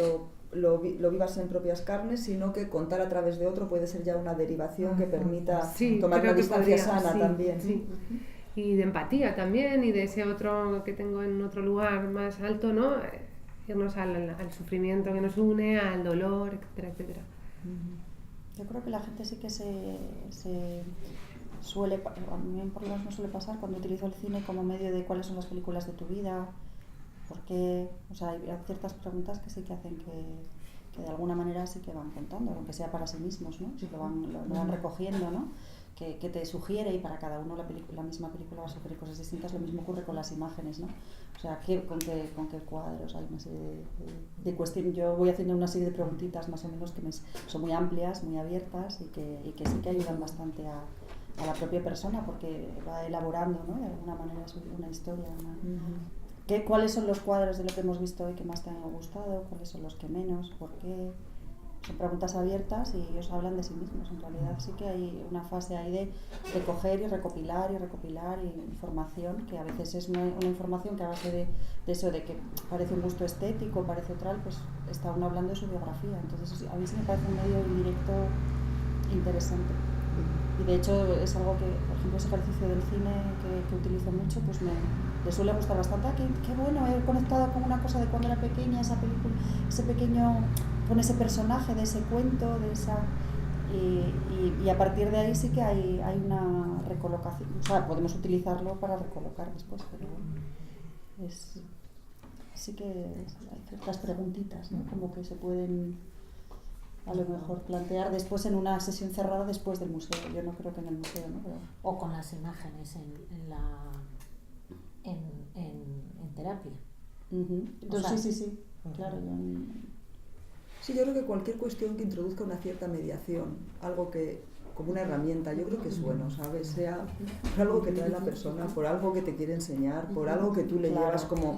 Speaker 7: lo vivas en propias carnes, sino que contar a través de otro puede ser ya una derivación que permita tomar una distancia sana también.
Speaker 8: Sí. Y de empatía también, y de ese otro que tengo en otro lugar más alto, ¿no? Irnos al sufrimiento que nos une, al dolor, etcétera, etcétera.
Speaker 5: Yo creo que la gente sí que se suele, a mí por lo menos me suele pasar cuando utilizo el cine como medio de cuáles son las películas de tu vida, por qué, o sea, hay ciertas preguntas que sí que hacen que de alguna manera sí que van contando, aunque sea para sí mismos, ¿no? Sí que lo van recogiendo, ¿no? Que te sugiere, y para cada uno la misma película va a sugerir cosas distintas. Lo mismo ocurre con las imágenes, ¿no? O sea, con qué cuadros, hay una serie de cuestiones. Yo voy haciendo una serie de preguntitas más o menos que son muy amplias, muy abiertas y que sí que ayudan bastante a la propia persona, porque va elaborando, ¿no? De alguna manera una historia. ¿Cuáles son los cuadros de lo que hemos visto hoy que más te han gustado? ¿Cuáles son los que menos? ¿Por qué? Son preguntas abiertas y ellos hablan de sí mismos. En realidad sí que hay una fase ahí de recoger y recopilar información, que a veces es una información que a base de eso, de que parece un gusto estético, parece otra, pues está uno hablando de su biografía. Entonces a mí sí me parece un medio indirecto interesante. Y de hecho es algo que, por ejemplo, ese ejercicio del cine que utilizo mucho, pues le suele gustar bastante. Qué bueno, he conectado con una cosa de cuando era pequeña, esa película, ese pequeño, con ese personaje, de ese cuento, de esa... Y a partir de ahí sí que hay una recolocación. O sea, podemos utilizarlo para recolocar después, pero sí que hay ciertas preguntitas, ¿no? Como que se pueden a lo mejor plantear después en una sesión cerrada después del museo. Yo no creo que en el museo, ¿no? Pero...
Speaker 1: O con las imágenes en terapia.
Speaker 5: Entonces, sí. Claro,
Speaker 7: Sí, yo creo que cualquier cuestión que introduzca una cierta mediación, algo que como una herramienta, yo creo que es bueno, ¿sabes? Sea por algo que trae la persona, por algo que te quiere enseñar, por algo que tú le llevas como...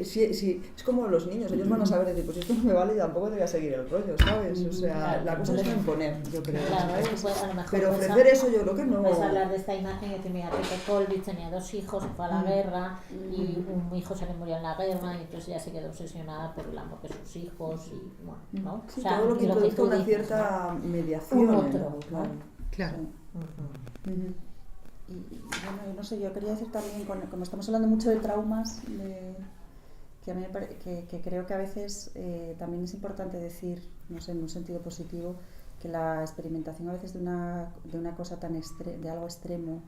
Speaker 7: Si, es como los niños, ellos van a saber decir, pues esto no me vale y tampoco te voy a seguir el rollo, ¿sabes? O sea, la cosa es no imponer, yo creo.
Speaker 1: Claro, a lo mejor
Speaker 7: pero ofrecer eso yo creo que no...
Speaker 1: Puedes hablar de esta imagen y decir, mira, Peter Kolbitz tenía 2 hijos, fue a la guerra y un hijo se le murió en la guerra y entonces ya se quedó obsesionada por el amor de sus hijos y bueno, ¿no?
Speaker 7: Sí,
Speaker 1: o sea,
Speaker 7: todo lo que introduzca una cierta mediación.
Speaker 1: Un otro,
Speaker 7: claro.
Speaker 6: Claro.
Speaker 5: Sí. Y bueno, no sé, yo quería decir también, como estamos hablando mucho de traumas, que a mí que creo que a veces también es importante decir, no sé, en un sentido positivo, que la experimentación a veces de una cosa tan de algo extremo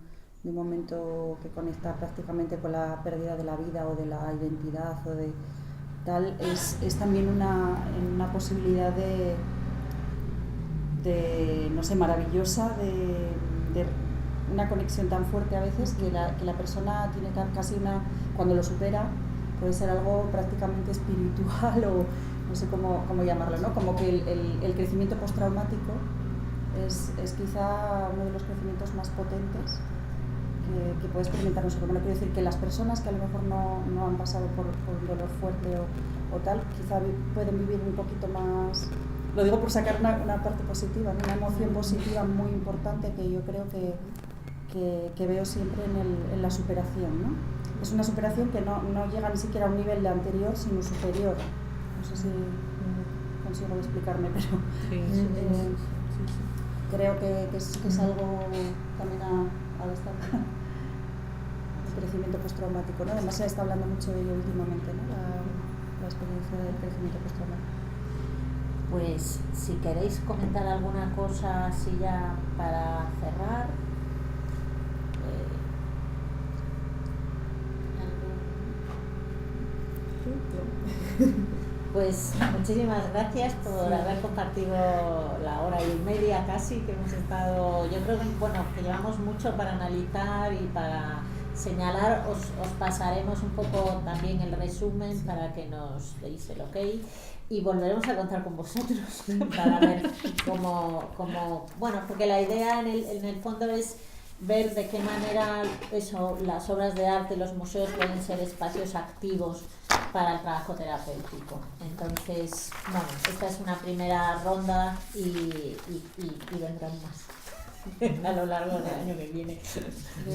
Speaker 5: de un momento que conecta prácticamente con la pérdida de la vida o de la identidad o de tal, es también una posibilidad de no sé, maravillosa, de una conexión tan fuerte a veces que la persona tiene casi cuando lo supera, puede ser algo prácticamente espiritual o no sé cómo llamarlo, ¿no? Como que el crecimiento postraumático es quizá uno de los crecimientos más potentes que puede experimentar un ser humano. Quiero decir que las personas que a lo mejor no han pasado por un dolor fuerte o tal, quizá pueden vivir un poquito más, lo digo por sacar una parte positiva, ¿no? Una emoción positiva muy importante que yo creo que veo siempre en la superación, ¿no? Es una superación que no llega ni siquiera a un nivel de anterior, sino superior. No sé si consigo explicarme, pero creo que es algo también a destacar. El crecimiento postraumático, ¿no? Además se está hablando mucho de ello últimamente, ¿no? La experiencia del crecimiento postraumático.
Speaker 1: Pues si queréis comentar alguna cosa así ya para cerrar. Pues muchísimas gracias por haber compartido la hora y media casi que hemos estado. Yo creo que llevamos mucho para analizar y para señalar. Os pasaremos un poco también el resumen para que nos deis el ok y volveremos a contar con vosotros para ver cómo porque la idea en el fondo es ver de qué manera las obras de arte, los museos pueden ser espacios activos para el trabajo terapéutico. Entonces, esta es una primera ronda y vendrán más a lo largo del año que viene.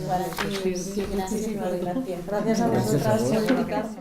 Speaker 1: Vale, muchísimas gracias.
Speaker 5: Gracias a vosotras por invitarme.